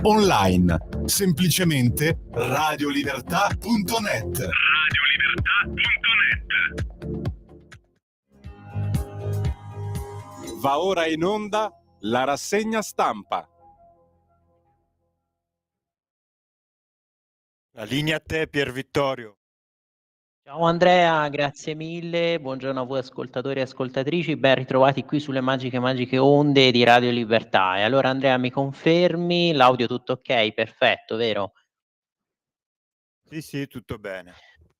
online. Semplicemente radiolibertà.net. Va ora in onda la rassegna stampa. La linea a te, Pier Vittorio. Ciao Andrea, grazie mille, buongiorno a voi ascoltatori e ascoltatrici, ben ritrovati qui sulle magiche onde di Radio Libertà. E allora Andrea, mi confermi? L'audio tutto ok? Perfetto, vero? Sì, tutto bene.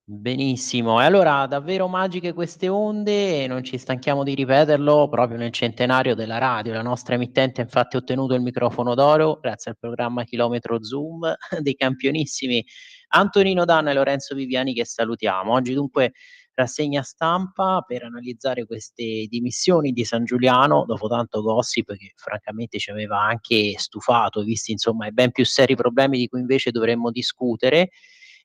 Benissimo, e allora davvero magiche queste onde e non ci stanchiamo di ripeterlo proprio nel centenario della radio. La nostra emittente infatti ha ottenuto il microfono d'oro grazie al programma Chilometro Zoom dei campionissimi Antonino Danna e Lorenzo Viviani, che salutiamo. Oggi dunque rassegna stampa per analizzare queste dimissioni di San Giuliano dopo tanto gossip che francamente ci aveva anche stufato, visti insomma i ben più seri problemi di cui invece dovremmo discutere.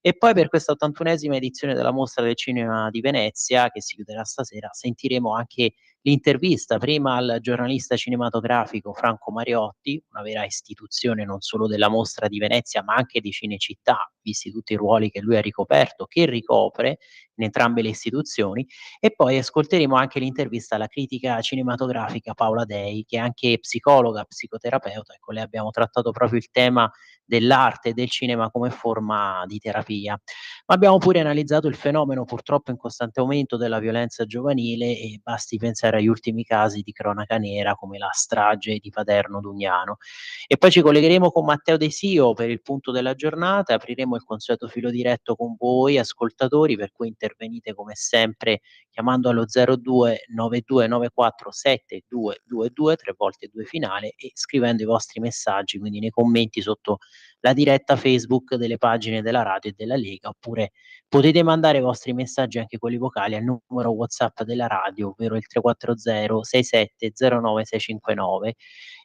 E poi per questa 81esima edizione della Mostra del Cinema di Venezia, che si chiuderà stasera, sentiremo anche l'intervista prima al giornalista cinematografico Franco Mariotti, una vera istituzione non solo della Mostra di Venezia, ma anche di Cinecittà, visti tutti i ruoli che lui ha ricoperto, che ricopre in entrambe le istituzioni. E poi ascolteremo anche l'intervista alla critica cinematografica Paola Dei, che è anche psicologa, psicoterapeuta, e con lei abbiamo trattato proprio il tema dell'arte e del cinema come forma di terapia. Ma abbiamo pure analizzato il fenomeno purtroppo in costante aumento della violenza giovanile e basti pensare agli ultimi casi di cronaca nera come la strage di Paderno Dugnano. E poi ci collegheremo con Matteo De Sio per il punto della giornata, apriremo il consueto filo diretto con voi ascoltatori, per cui intervenite come sempre chiamando allo 02 9294 7222, 3 volte 2 finale, e scrivendo i vostri messaggi, quindi nei commenti sotto la diretta Facebook delle pagine della radio e della Lega, oppure potete mandare i vostri messaggi, anche quelli vocali, al numero WhatsApp della radio, ovvero il 340 67 09 659.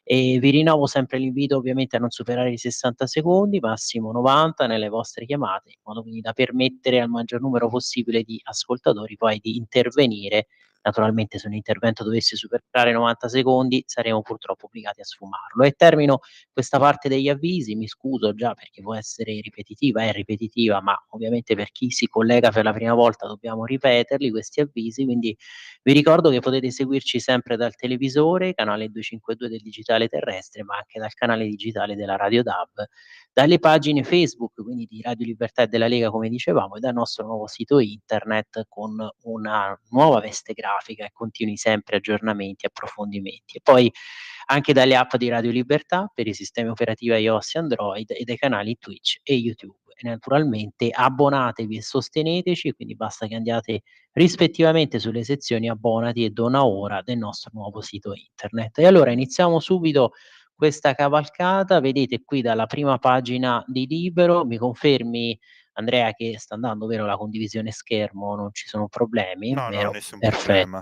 E vi rinnovo sempre l'invito ovviamente a non superare i 60 secondi, massimo 90 nelle vostre chiamate, in modo quindi da permettere al maggior numero possibile di ascoltatori poi di intervenire. Naturalmente se un intervento dovesse superare i 90 secondi saremo purtroppo obbligati a sfumarlo. E termino questa parte degli avvisi, mi scuso già perché può essere ripetitiva, è ripetitiva, ma ovviamente per chi si collega per la prima volta dobbiamo ripeterli questi avvisi, quindi vi ricordo che potete seguirci sempre dal televisore, canale 252 del digitale terrestre, ma anche dal canale digitale della Radio DAB, dalle pagine Facebook, quindi di Radio Libertà e della Lega come dicevamo, e dal nostro nuovo sito internet con una nuova veste grafica e continui sempre aggiornamenti, approfondimenti. E poi anche dalle app di Radio Libertà per i sistemi operativi iOS e Android e dai canali Twitch e YouTube. E naturalmente abbonatevi e sosteneteci, quindi basta che andiate rispettivamente sulle sezioni abbonati e dona ora del nostro nuovo sito internet. E allora iniziamo subito questa cavalcata, vedete qui dalla prima pagina di Libero, mi confermi Andrea che sta andando, vero, la condivisione schermo, non ci sono problemi, No, vero? nessun Perfetto. problema.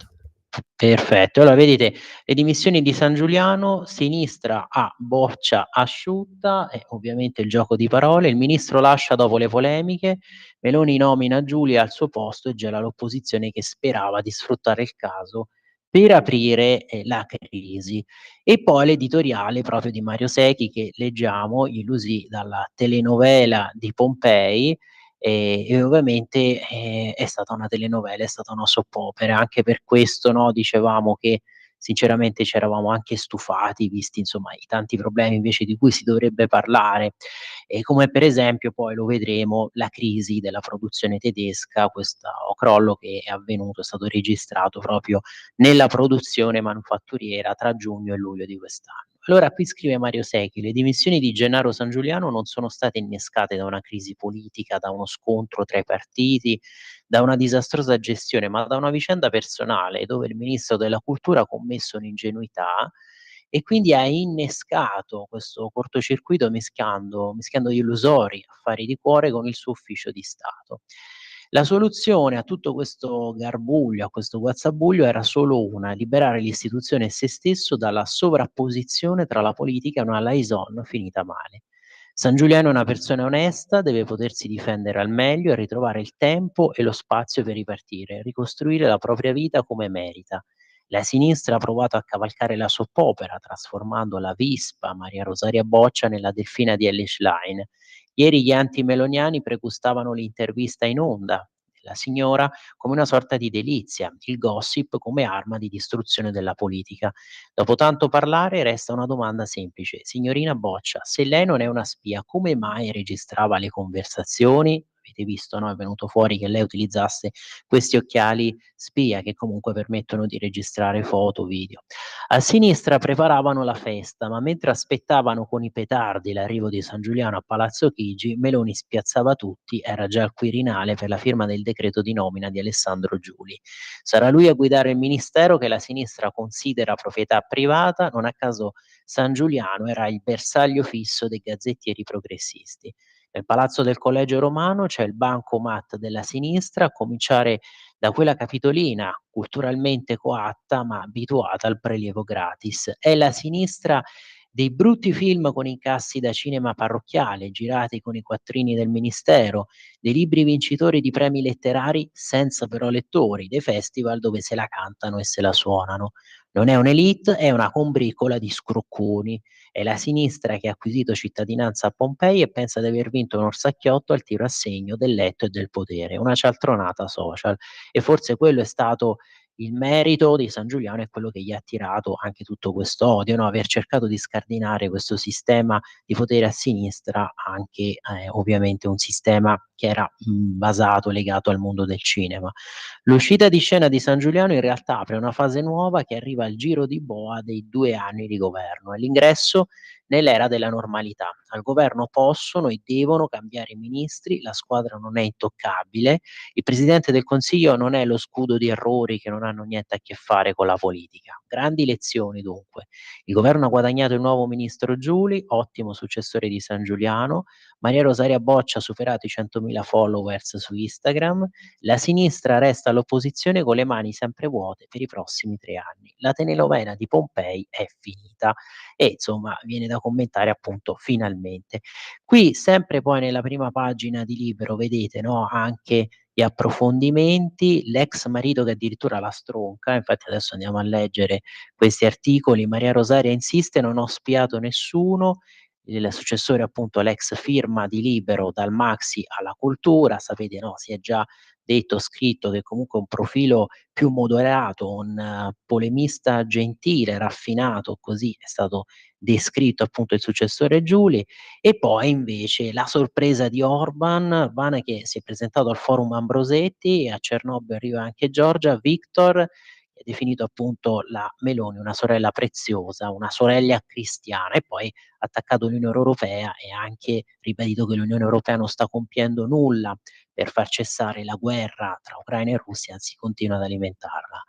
Perfetto, allora vedete le dimissioni di San Giuliano, sinistra a boccia asciutta, e ovviamente il gioco di parole, il ministro lascia dopo le polemiche, Meloni nomina Giulia al suo posto e gela l'opposizione che sperava di sfruttare il caso per aprire la crisi. E poi l'editoriale proprio di Mario Secchi che leggiamo, illusi dalla telenovela di Pompei, e ovviamente, è stata una telenovela, è stata una soap opera. Anche per questo, no, dicevamo che sinceramente c'eravamo anche stufati, visti insomma i tanti problemi invece di cui si dovrebbe parlare, come per esempio poi lo vedremo, la crisi della produzione tedesca, questo crollo che è avvenuto, è stato registrato proprio nella produzione manufatturiera tra giugno e luglio di quest'anno. Allora qui scrive Mario Secchi: "Le dimissioni di Gennaro San Giuliano non sono state innescate da una crisi politica, da uno scontro tra i partiti, da una disastrosa gestione, ma da una vicenda personale dove il ministro della cultura ha commesso un'ingenuità e quindi ha innescato questo cortocircuito mischiando gli illusori affari di cuore con il suo ufficio di Stato. La soluzione a tutto questo garbuglio, a questo guazzabuglio era solo una: liberare l'istituzione e se stesso dalla sovrapposizione tra la politica e una liaison finita male. San Giuliano è una persona onesta, deve potersi difendere al meglio e ritrovare il tempo e lo spazio per ripartire, ricostruire la propria vita come merita. La sinistra ha provato a cavalcare la soppopera, trasformando la Vispa Maria Rosaria Boccia nella Delfina di Ellis Line. Ieri gli antimeloniani pregustavano l'intervista in onda della signora come una sorta di delizia, il gossip come arma di distruzione della politica. Dopo tanto parlare resta una domanda semplice. Signorina Boccia, se lei non è una spia, come mai registrava le conversazioni? Avete visto, no? È venuto fuori che lei utilizzasse questi occhiali spia che comunque permettono di registrare foto, video. A sinistra preparavano la festa, ma mentre aspettavano con i petardi l'arrivo di San Giuliano a Palazzo Chigi, Meloni spiazzava tutti, era già al Quirinale per la firma del decreto di nomina di Alessandro Giuli. Sarà lui a guidare il ministero che la sinistra considera proprietà privata, non a caso San Giuliano era il bersaglio fisso dei gazzettieri progressisti. Nel palazzo del Collegio Romano c'è il bancomat della sinistra, a cominciare da quella capitolina culturalmente coatta ma abituata al prelievo gratis. È la sinistra dei brutti film con incassi da cinema parrocchiale, girati con i quattrini del ministero, dei libri vincitori di premi letterari senza però lettori, dei festival dove se la cantano e se la suonano. Non è un'élite, è una combricola di scrocconi. È la sinistra che ha acquisito cittadinanza a Pompei e pensa di aver vinto un orsacchiotto al tiro a segno del letto e del potere, una cialtronata social. E forse quello è stato il merito di San Giuliano, è quello che gli ha attirato anche tutto questo odio, no? Aver cercato di scardinare questo sistema di potere a sinistra, anche ovviamente un sistema che era basato, legato al mondo del cinema. L'uscita di scena di San Giuliano in realtà apre una fase nuova che arriva al giro di boa dei 2 anni di governo, è l'ingresso nell'era della normalità. Al governo possono e devono cambiare i ministri, la squadra non è intoccabile, il Presidente del Consiglio non è lo scudo di errori che non hanno niente a che fare con la politica. Grandi lezioni dunque. Il governo ha guadagnato il nuovo ministro Giuli, ottimo successore di San Giuliano, Maria Rosaria Boccia ha superato i 100.000 followers su Instagram, la sinistra resta all'opposizione con le mani sempre vuote per i prossimi 3 anni. La telenovela di Pompei è finita e insomma viene da commentare appunto finalmente. Qui sempre poi nella prima pagina di Libero vedete, no, anche gli approfondimenti, l'ex marito che addirittura la stronca, infatti adesso andiamo a leggere questi articoli. Maria Rosaria insiste: "Non ho spiato nessuno", il successore appunto l'ex firma di Libero, dal Maxi alla cultura, sapete, no, si è già detto, scritto che comunque un profilo più moderato, un polemista gentile, raffinato, così è stato descritto appunto il successore Giuli. E poi invece la sorpresa di Orban che si è presentato al forum Ambrosetti, e a Cernobbio arriva anche Giorgia, Viktor, che ha definito appunto la Meloni una sorella preziosa, una sorella cristiana, e poi ha attaccato l'Unione Europea e ha anche ribadito che l'Unione Europea non sta compiendo nulla per far cessare la guerra tra Ucraina e Russia, anzi continua ad alimentarla.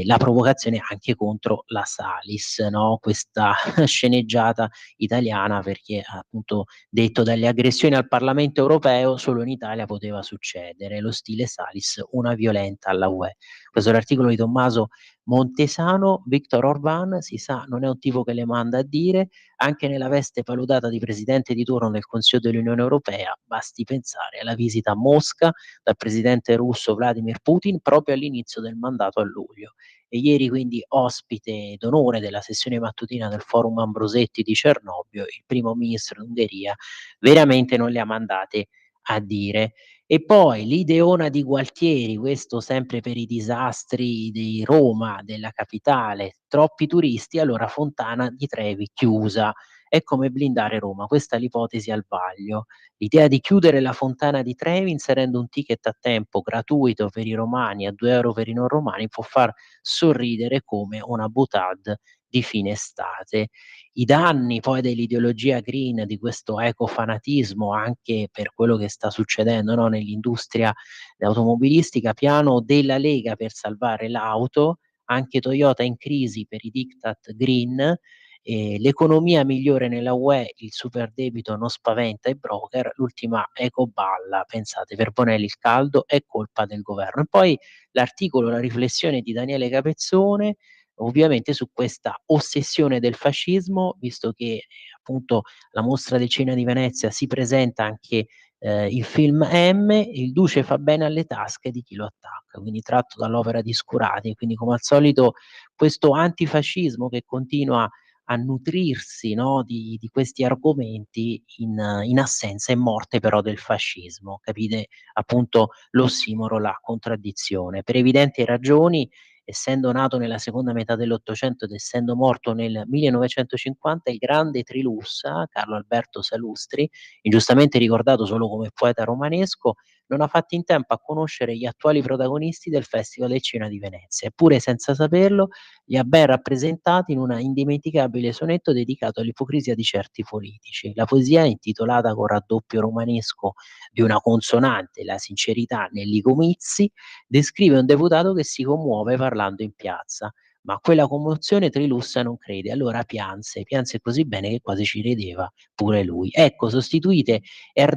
La provocazione anche contro la Salis, no, questa sceneggiata italiana, perché ha appunto detto: "Dalle aggressioni al Parlamento europeo solo in Italia poteva succedere, lo stile Salis, una violenta alla UE". Questo è l'articolo di Tommaso Montesano. Viktor Orban, si sa, non è un tipo che le manda a dire, anche nella veste paludata di presidente di turno del Consiglio dell'Unione Europea, basti pensare alla visita a Mosca dal presidente russo Vladimir Putin proprio all'inizio del mandato a luglio. E ieri quindi ospite d'onore della sessione mattutina del forum Ambrosetti di Cernobbio, il primo ministro d'Ungheria veramente non le ha mandate a dire. E poi l'ideona di Gualtieri, questo sempre per i disastri di Roma, della capitale, troppi turisti, allora Fontana di Trevi chiusa. È come blindare Roma, questa è l'ipotesi al vaglio. L'idea di chiudere la Fontana di Trevi inserendo un ticket a tempo gratuito per i romani a 2 € per i non romani può far sorridere come una boutade di fine estate. I danni poi dell'ideologia green, di questo ecofanatismo anche per quello che sta succedendo, no, nell'industria automobilistica, piano della Lega per salvare l'auto, anche Toyota in crisi per i diktat green, l'economia migliore nella UE, il super debito non spaventa i broker, l'ultima ecoballa, pensate, per Bonelli il caldo è colpa del governo. E poi l'articolo, la riflessione di Daniele Capezzone, ovviamente su questa ossessione del fascismo, visto che appunto la Mostra del Cinema di Venezia si presenta anche il film M, il duce fa bene alle tasche di chi lo attacca, quindi tratto dall'opera di Scurati. Quindi come al solito questo antifascismo che continua a nutrirsi, no, di questi argomenti in assenza e morte però del fascismo. Capite appunto l'ossimoro, la contraddizione. Per evidenti ragioni, essendo nato nella seconda metà dell'Ottocento ed essendo morto nel 1950, il grande Trilussa, Carlo Alberto Salustri, ingiustamente ricordato solo come poeta romanesco, non ha fatto in tempo a conoscere gli attuali protagonisti del Festival del Cinema di Venezia, eppure senza saperlo li ha ben rappresentati in una indimenticabile sonetto dedicato all'ipocrisia di certi politici. La poesia, intitolata con raddoppio romanesco di una consonante, la sincerità negli comizi, descrive un deputato che si commuove parlando in piazza. Ma a quella commozione Trilussa non crede, allora pianse così bene che quasi ci rideva pure lui. Ecco, sostituite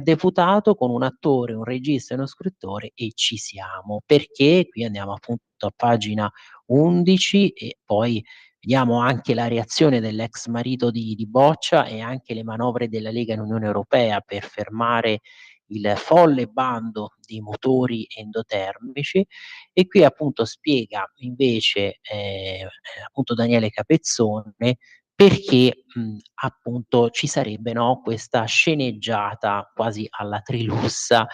deputato con un attore, un regista e uno scrittore e ci siamo. Perché? Qui andiamo appunto a pagina 11 e poi vediamo anche la reazione dell'ex marito di Boccia e anche le manovre della Lega in Unione Europea per fermare il folle bando di motori endotermici. E qui appunto spiega invece appunto Daniele Capezzone perché appunto ci sarebbe, no, questa sceneggiata quasi alla Trilussa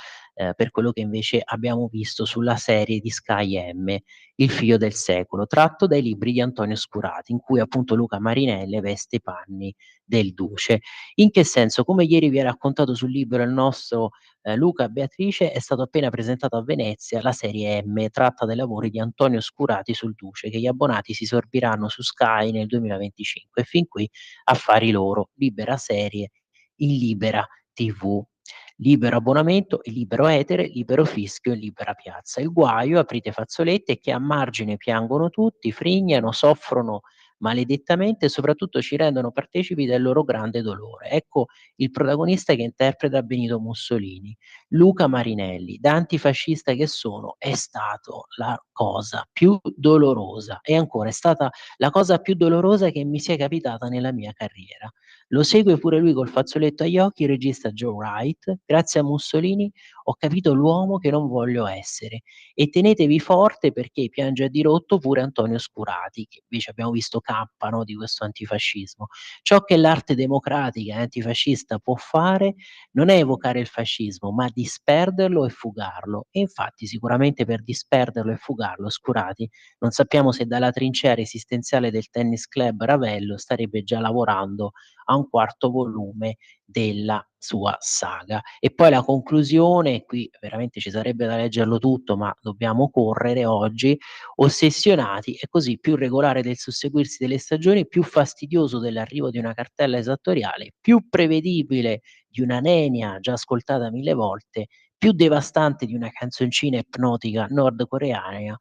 per quello che invece abbiamo visto sulla serie di Sky M, Il figlio del secolo, tratto dai libri di Antonio Scurati, in cui appunto Luca Marinelle veste i panni del duce. In che senso? Come ieri vi ha raccontato sul libro il nostro Luca Beatrice, è stato appena presentato a Venezia la serie M, tratta dai lavori di Antonio Scurati sul Duce, che gli abbonati si sorbiranno su Sky nel 2025 e fin qui affari loro, libera serie in libera TV. Libero abbonamento e libero etere, libero fischio e libera piazza. Il guaio, aprite fazzolette, è che a margine piangono tutti, frignano, soffrono maledettamente e soprattutto ci rendono partecipi del loro grande dolore. Ecco il protagonista che interpreta Benito Mussolini, Luca Marinelli. Da antifascista che sono, è stato la cosa più dolorosa e ancora è stata la cosa più dolorosa che mi sia capitata nella mia carriera. Lo segue pure lui col fazzoletto agli occhi, il regista Joe Wright. Grazie a Mussolini ho capito l'uomo che non voglio essere. E tenetevi forte perché piange a dirotto pure Antonio Scurati, che invece abbiamo visto cappa, no, di questo antifascismo. Ciò che l'arte democratica e antifascista può fare non è evocare il fascismo, ma disperderlo e fugarlo. E infatti sicuramente per disperderlo e fugarlo Scurati non sappiamo se dalla trincea resistenziale del Tennis Club Ravello starebbe già lavorando a un quarto volume della sua saga. E poi la conclusione, qui veramente ci sarebbe da leggerlo tutto, ma dobbiamo correre oggi, ossessionati e così più regolare del susseguirsi delle stagioni, più fastidioso dell'arrivo di una cartella esattoriale, più prevedibile di una nenia già ascoltata 1000 volte, più devastante di una canzoncina ipnotica nordcoreana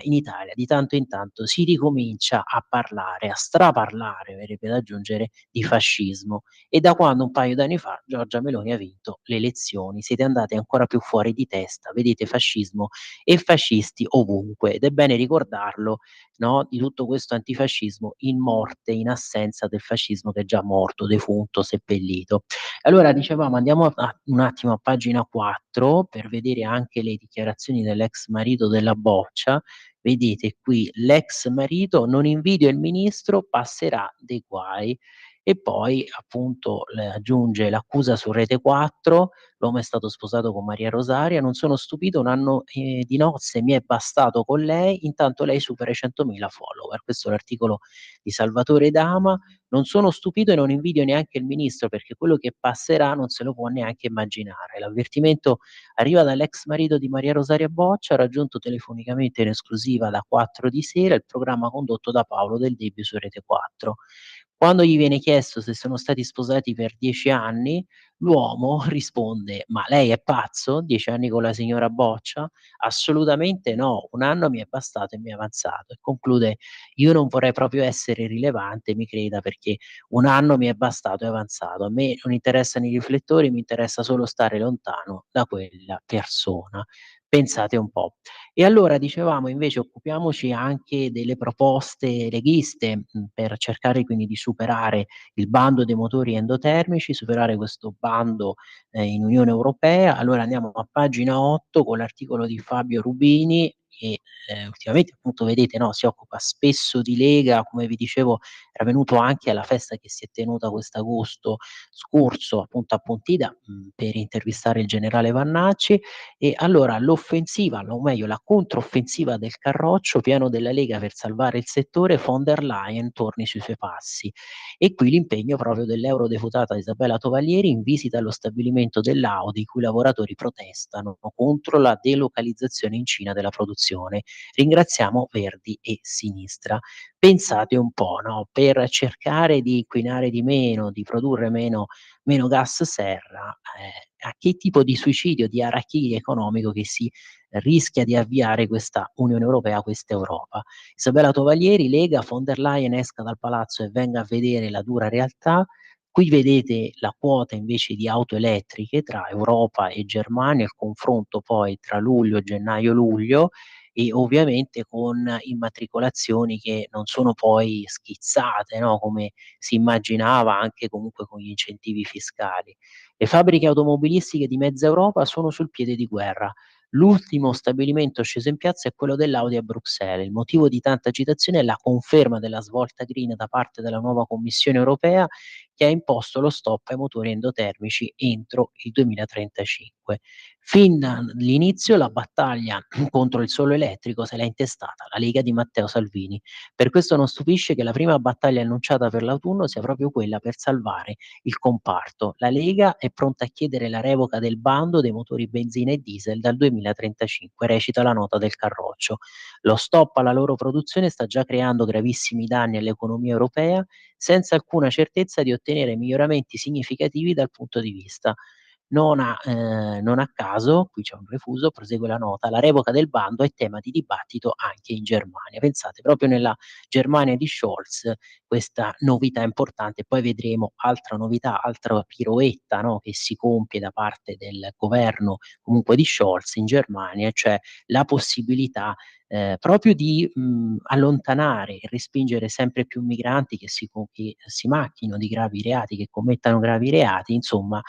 in Italia di tanto in tanto si ricomincia a parlare, a straparlare, verrebbe da aggiungere, di fascismo. E da quando un paio d'anni fa Giorgia Meloni ha vinto le elezioni, siete andati ancora più fuori di testa, vedete fascismo e fascisti ovunque ed è bene ricordarlo, no, di tutto questo antifascismo in morte, in assenza del fascismo che è già morto, defunto, seppellito. Allora dicevamo andiamo un attimo a pagina 4 per vedere anche le dichiarazioni dell'ex marito della Boccia. Vedete qui l'ex marito: "Non invidio il ministro, passerà dei guai". E poi appunto aggiunge l'accusa su Rete 4: "L'uomo è stato sposato con Maria Rosaria, non sono stupito, un anno di nozze mi è bastato con lei, intanto lei supera i 100.000 follower". Questo è l'articolo di Salvatore Dama. Non sono stupito e non invidio neanche il ministro, perché quello che passerà non se lo può neanche immaginare. L'avvertimento arriva dall'ex marito di Maria Rosaria Boccia, raggiunto telefonicamente in esclusiva da 4 di sera, il programma condotto da Paolo Del Debbio su Rete 4. Quando gli viene chiesto se sono stati sposati per 10 anni, l'uomo risponde: "Ma lei è pazzo? 10 anni con la signora Boccia? Assolutamente no, 1 anno mi è bastato e mi è avanzato". E conclude: "Io non vorrei proprio essere rilevante, mi creda, perché 1 anno mi è bastato e avanzato. A me non interessano i riflettori, mi interessa solo stare lontano da quella persona". Pensate un po'. E allora dicevamo invece occupiamoci anche delle proposte leghiste, per cercare quindi di superare il bando dei motori endotermici, superare questo bando, in Unione Europea. Allora andiamo a pagina 8 con l'articolo di Fabio Rubini che, ultimamente appunto vedete, no, si occupa spesso di Lega, come vi dicevo era venuto anche alla festa che si è tenuta quest'agosto scorso appunto a Pontida, per intervistare il generale Vannacci. E allora l'offensiva, o meglio la controffensiva del Carroccio, piano della Lega per salvare il settore, von der Leyen torni sui suoi passi. E qui l'impegno proprio dell'eurodeputata Isabella Tovaglieri in visita allo stabilimento dell'Audi, i cui lavoratori protestano contro la delocalizzazione in Cina della produzione. Ringraziamo Verdi e Sinistra. Pensate un po', no, per cercare di inquinare di meno, di produrre meno gas serra, a che tipo di suicidio, di harakiri economico che si rischia di avviare questa Unione Europea, questa Europa. Isabella Tovaglieri, Lega, von der Leyen esca dal palazzo e venga a vedere la dura realtà. Qui vedete la quota invece di auto elettriche tra Europa e Germania, il confronto poi tra luglio, gennaio, luglio e ovviamente con immatricolazioni che non sono poi schizzate, no, come si immaginava anche comunque con gli incentivi fiscali. Le fabbriche automobilistiche di mezza Europa sono sul piede di guerra. L'ultimo stabilimento sceso in piazza è quello dell'Audi a Bruxelles. Il motivo di tanta agitazione è la conferma della svolta green da parte della nuova Commissione europea che ha imposto lo stop ai motori endotermici entro il 2035. Fin dall'inizio la battaglia contro il solo elettrico se l'è intestata la Lega di Matteo Salvini. Per questo non stupisce che la prima battaglia annunciata per l'autunno sia proprio quella per salvare il comparto. La Lega è pronta a chiedere la revoca del bando dei motori benzina e diesel dal 2035, recita la nota del Carroccio. Lo stop alla loro produzione sta già creando gravissimi danni all'economia europea, senza alcuna certezza di ottenere miglioramenti significativi dal punto di vista. Non a caso, qui c'è un refuso, prosegue la nota, la revoca del bando è tema di dibattito anche in Germania. Pensate, proprio nella Germania di Scholz questa novità importante. Poi vedremo altra novità, altra piroetta, no, che si compie da parte del governo comunque di Scholz in Germania, cioè la possibilità proprio di allontanare e respingere sempre più migranti che si macchino di gravi reati, che commettano gravi reati, insomma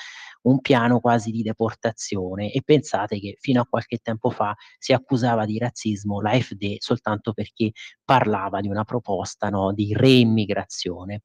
un piano quasi di deportazione. E pensate che fino a qualche tempo fa si accusava di razzismo l'AfD soltanto perché parlava di una proposta, no, di reimmigrazione.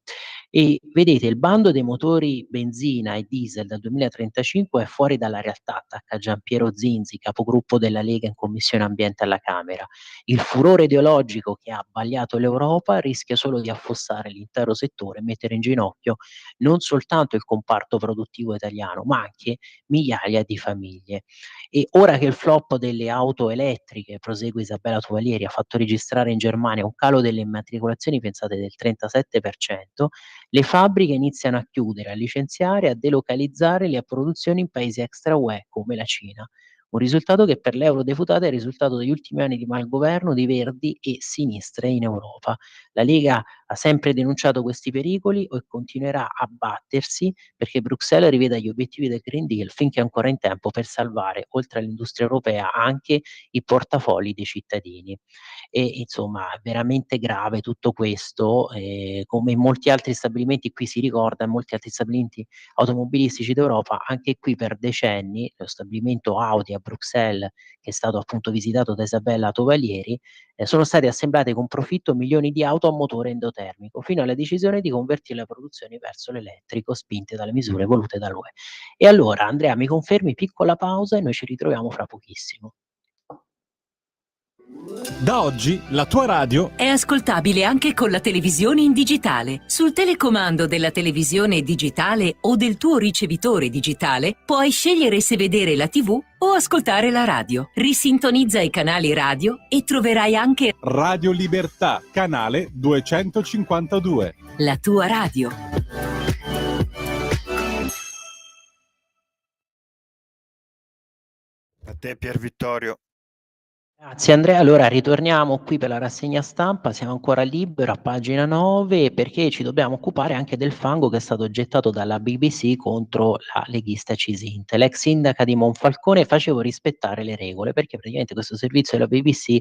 E vedete il bando dei motori benzina e diesel dal 2035 è fuori dalla realtà, attacca Gianpiero Zinzi, capogruppo della Lega in Commissione Ambiente alla Camera. Il furore ideologico che ha abbagliato l'Europa rischia solo di affossare l'intero settore e mettere in ginocchio non soltanto il comparto produttivo italiano, ma anche migliaia di famiglie. E ora che il flop delle auto elettriche, prosegue Isabella Tuvalieri, ha fatto registrare in Germania un calo delle immatricolazioni, pensate, del 37%, le fabbriche iniziano a chiudere, a licenziare, a delocalizzare le produzioni in paesi extra UE come la Cina. Un risultato che per l'eurodeputata è il risultato degli ultimi anni di malgoverno di Verdi e sinistre in Europa. La Lega ha sempre denunciato questi pericoli e continuerà a battersi perché Bruxelles riveda gli obiettivi del Green Deal finché è ancora in tempo per salvare, oltre all'industria europea, anche i portafogli dei cittadini. E insomma, è veramente grave tutto questo, come in molti altri stabilimenti, qui si ricorda, in molti altri stabilimenti automobilistici d'Europa, anche qui per decenni, lo stabilimento Audi a Bruxelles, che è stato appunto visitato da Isabella Tovaglieri, sono state assemblate con profitto milioni di auto a motore endotermico, fino alla decisione di convertire le produzioni verso l'elettrico, spinte dalle misure volute dall'UE. E allora, Andrea, mi confermi piccola pausa e noi ci ritroviamo fra pochissimo. Da oggi la tua radio è ascoltabile anche con la televisione in digitale. Sul telecomando della televisione digitale o del tuo ricevitore digitale puoi scegliere se vedere la TV o ascoltare la radio. Risintonizza i canali radio e troverai anche Radio Libertà, canale 252. la tua radio. A te Pier Vittorio. Grazie Andrea, allora ritorniamo qui per la rassegna stampa, siamo ancora libero a pagina 9 perché ci dobbiamo occupare anche del fango che è stato gettato dalla BBC contro la leghista Cisinte. L'ex sindaca di Monfalcone faceva rispettare le regole perché praticamente questo servizio della BBC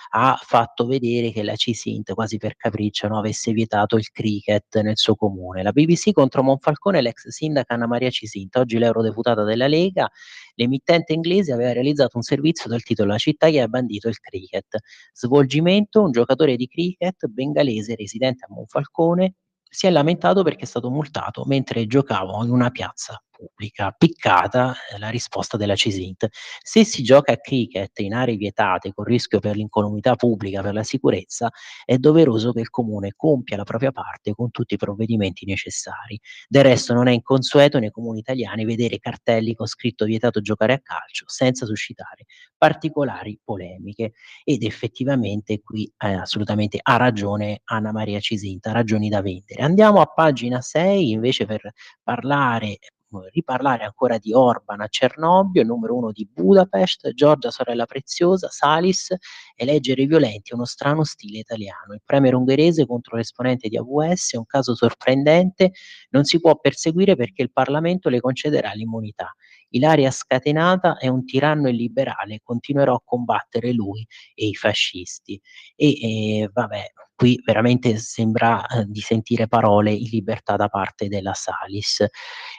ha fatto vedere che la Cisint, quasi per capriccio, no, avesse vietato il cricket nel suo comune. La BBC contro Monfalcone, l'ex sindaca Anna Maria Cisint, oggi l'eurodeputata della Lega. L'emittente inglese aveva realizzato un servizio dal titolo La città che ha bandito il cricket. Svolgimento: un giocatore di cricket bengalese residente a Monfalcone si è lamentato perché è stato multato mentre giocava in una piazza pubblica. Piccata la risposta della Cisint. Se si gioca a cricket in aree vietate con rischio per l'incolumità pubblica, per la sicurezza, è doveroso che il comune compia la propria parte con tutti i provvedimenti necessari. Del resto non è inconsueto nei comuni italiani vedere cartelli con scritto vietato giocare a calcio senza suscitare particolari polemiche ed effettivamente qui assolutamente ha ragione Anna Maria Cisinta, ha ragioni da vendere. Andiamo a pagina 6 invece per parlare riparlare ancora di Orban a Cernobbio, il numero 1 di Budapest, Giorgia sorella preziosa, Salis, eleggere i violenti è uno strano stile italiano. Il premier ungherese contro l'esponente di AWS è un caso sorprendente, non si può perseguire perché il Parlamento le concederà l'immunità. Ilaria scatenata è un tiranno illiberale, continuerò a combattere lui e i fascisti. Vabbè, qui veramente sembra di sentire parole in libertà da parte della Salis.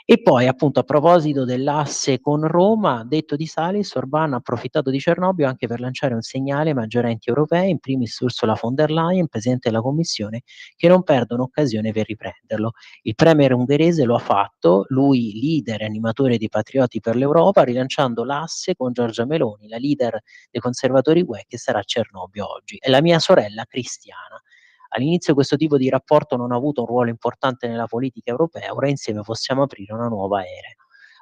E poi appunto a proposito dell'asse con Roma, detto di Salis, Orbán ha approfittato di Cernobbio anche per lanciare un segnale ai maggiori enti europei, in primis Ursula von der Leyen, Presidente della Commissione, che non perdono occasione per riprenderlo. Il premier ungherese lo ha fatto, lui leader e animatore dei Patrioti per l'Europa, rilanciando l'asse con Giorgia Meloni, la leader dei conservatori UE che sarà a Cernobbio oggi. È la mia sorella cristiana. All'inizio questo tipo di rapporto non ha avuto un ruolo importante nella politica europea, ora insieme possiamo aprire una nuova era.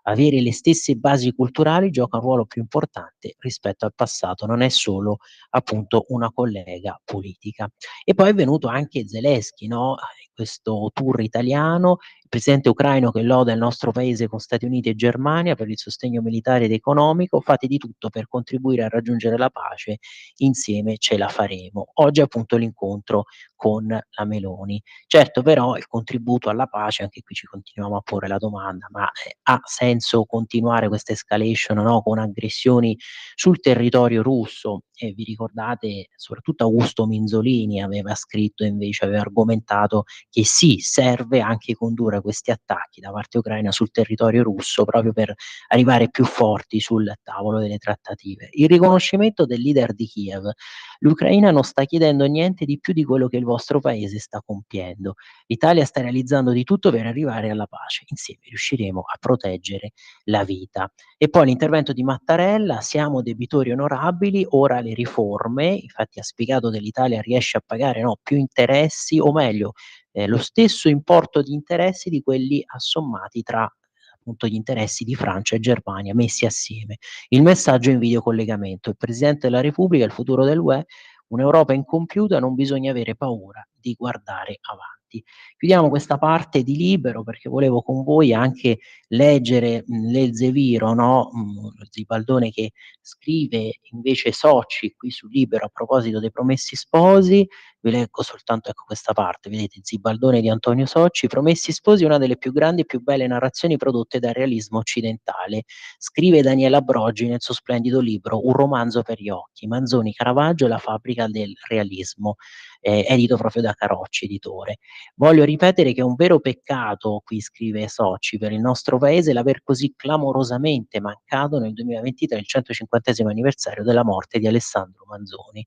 Avere le stesse basi culturali gioca un ruolo più importante rispetto al passato, non è solo appunto una collega politica. E poi è venuto anche Zelensky, no? Questo tour italiano, il presidente ucraino che loda il nostro paese con Stati Uniti e Germania per il sostegno militare ed economico, fate di tutto per contribuire a raggiungere la pace, insieme ce la faremo. Oggi appunto l'incontro con la Meloni. Certo però il contributo alla pace, anche qui ci continuiamo a porre la domanda, ma ha senso continuare questa escalation, no, con aggressioni sul territorio russo? E vi ricordate soprattutto Augusto Minzolini aveva scritto invece, aveva argomentato che sì, serve anche condurre questi attacchi da parte ucraina sul territorio russo proprio per arrivare più forti sul tavolo delle trattative. Il riconoscimento del leader di Kiev. L'Ucraina non sta chiedendo niente di più di quello che il vostro paese sta compiendo. L'Italia sta realizzando di tutto per arrivare alla pace. Insieme riusciremo a proteggere la vita. E poi l'intervento di Mattarella, siamo debitori onorabili, ora le riforme, infatti ha spiegato che l'Italia riesce a pagare no, più interessi, o meglio, lo stesso importo di interessi di quelli assommati tra appunto gli interessi di Francia e Germania messi assieme. Il messaggio in videocollegamento. Il Presidente della Repubblica, il futuro dell'UE, un'Europa incompiuta, non bisogna avere paura di guardare avanti. Chiudiamo questa parte di Libero perché volevo con voi anche leggere l'Elzeviro, no? Zibaldone che scrive invece Socci qui su Libero a proposito dei Promessi Sposi. Vi leggo soltanto ecco questa parte, vedete Zibaldone di Antonio Socci, Promessi Sposi è una delle più grandi e più belle narrazioni prodotte dal realismo occidentale. Scrive Daniela Broggi nel suo splendido libro Un romanzo per gli occhi, Manzoni Caravaggio e la fabbrica del realismo, edito proprio da Carocci editore. Voglio ripetere che è un vero peccato, qui scrive Socci, per il nostro paese l'aver così clamorosamente mancato nel 2023 il 150° anniversario della morte di Alessandro Manzoni.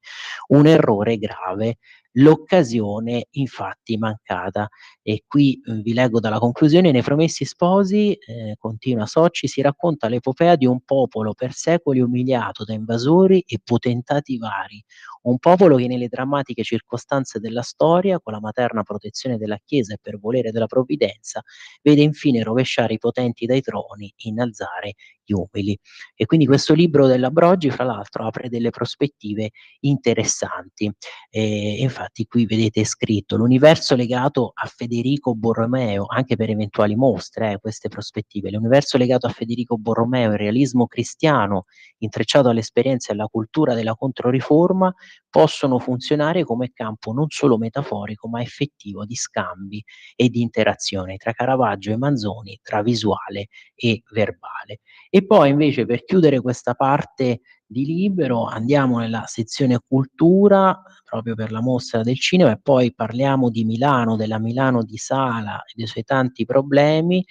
Un errore grave. L'occasione infatti mancata. E qui vi leggo dalla conclusione: nei Promessi Sposi, continua Socci, si racconta l'epopea di un popolo per secoli umiliato da invasori e potentati vari, un popolo che nelle drammatiche circostanze della storia, con la materna protezione della Chiesa e per volere della provvidenza, vede infine rovesciare i potenti dai troni, innalzare gli umili. E quindi questo libro della Broggi, fra l'altro, apre delle prospettive interessanti. Infatti qui vedete scritto l'universo legato a Federico Borromeo, anche per eventuali mostre, queste prospettive, l'universo legato a Federico Borromeo, il realismo cristiano intrecciato all'esperienza e alla cultura della Controriforma possono funzionare come campo non solo metaforico ma effettivo di scambi e di interazione tra Caravaggio e Manzoni, tra visuale e verbale. E poi invece, per chiudere questa parte di libero, andiamo nella sezione cultura, proprio per la mostra del cinema, e poi parliamo di Milano, della Milano di Sala e dei suoi tanti problemi.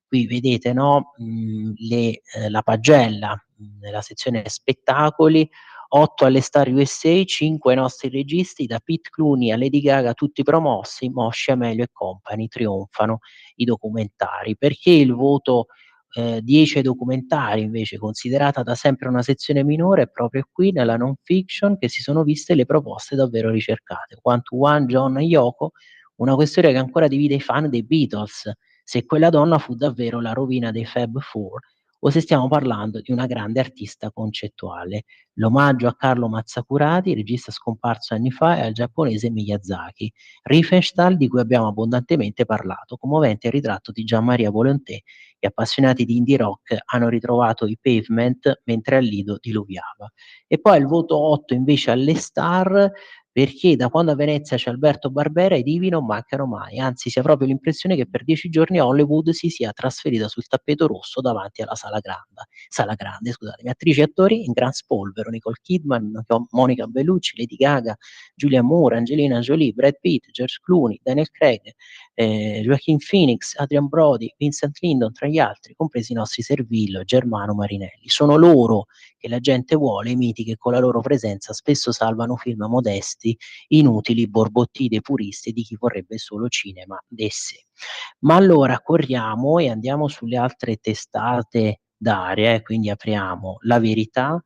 Qui vedete, no, la pagella, nella sezione spettacoli, 8 alle Star USA, 5 ai nostri registi, da Pete Clooney a Lady Gaga, tutti promossi, Mosci, Amelio e Company, trionfano i documentari. Perché il voto 10 ai documentari, invece, considerata da sempre una sezione minore, è proprio qui nella non fiction che si sono viste le proposte davvero ricercate. One to One, John e Yoko, una questione che ancora divide i fan dei Beatles, se quella donna fu davvero la rovina dei Fab Four o se stiamo parlando di una grande artista concettuale. L'omaggio a Carlo Mazzacurati, regista scomparso anni fa, e al giapponese Miyazaki. Riefenstahl, di cui abbiamo abbondantemente parlato, commovente il ritratto di Gian Maria Volonté. Gli appassionati di indie rock hanno ritrovato i Pavement mentre al Lido diluviava. E poi il voto 8 invece alle Star, perché da quando a Venezia c'è Alberto Barbera i divi non mancano mai, anzi si ha proprio l'impressione che per 10 giorni a Hollywood si sia trasferita sul tappeto rosso davanti alla sala grande, scusatemi, attrici e attori in gran spolvero, Nicole Kidman, Monica Bellucci, Lady Gaga, Julia Moore, Angelina Jolie, Brad Pitt, George Clooney, Daniel Craig, Joaquin Phoenix, Adrian Brody, Vincent Lindon tra gli altri, compresi i nostri Servillo e Germano Marinelli. Sono loro che la gente vuole, i miti che con la loro presenza spesso salvano film modesti, inutili, borbotti dei puristi e di chi vorrebbe solo cinema de sé. Ma allora corriamo e andiamo sulle altre testate d'aria, quindi apriamo La Verità.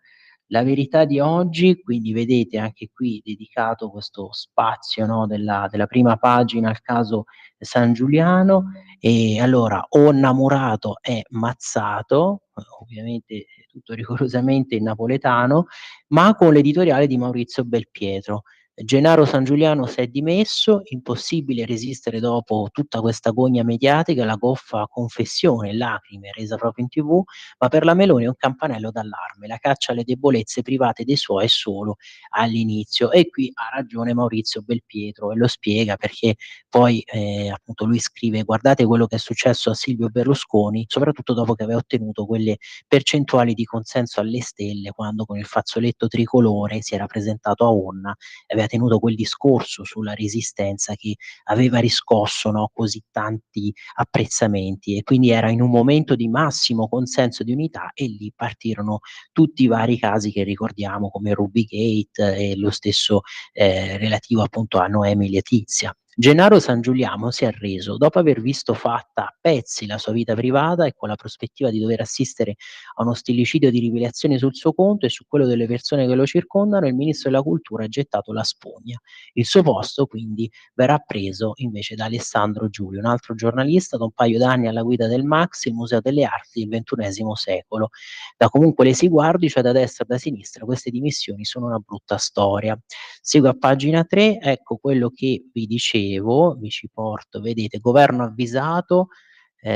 La Verità di oggi, quindi vedete anche qui dedicato questo spazio, no, della prima pagina al caso San Giuliano. E allora, o Namurato è mazzato, ovviamente tutto rigorosamente in napoletano, ma con l'editoriale di Maurizio Belpietro. Gennaro San Giuliano si è dimesso, impossibile resistere dopo tutta questa gogna mediatica, la goffa confessione, lacrime resa proprio in TV, ma per la Meloni è un campanello d'allarme, la caccia alle debolezze private dei suoi è solo all'inizio. E qui ha ragione Maurizio Belpietro e lo spiega, perché poi appunto lui scrive: guardate quello che è successo a Silvio Berlusconi, soprattutto dopo che aveva ottenuto quelle percentuali di consenso alle stelle, quando con il fazzoletto tricolore si era presentato a Onna e aveva tenuto quel discorso sulla resistenza che aveva riscosso, no, così tanti apprezzamenti, e quindi era in un momento di massimo consenso di unità, e lì partirono tutti i vari casi che ricordiamo come Rubygate e lo stesso relativo appunto a Noemi Letizia. Gennaro San Giuliano si è arreso dopo aver visto fatta a pezzi la sua vita privata e con la prospettiva di dover assistere a uno stillicidio di rivelazioni sul suo conto e su quello delle persone che lo circondano. Il ministro della cultura ha gettato la spugna. Il suo posto quindi verrà preso invece da Alessandro Giulio, un altro giornalista da un paio d'anni alla guida del MAX, il Museo delle Arti del XXI secolo. Da comunque le si guardi, cioè da destra e da sinistra, queste dimissioni sono una brutta storia. Seguo a pagina 3, ecco quello che vi dicevo, vi ci porto, vedete, governo avvisato,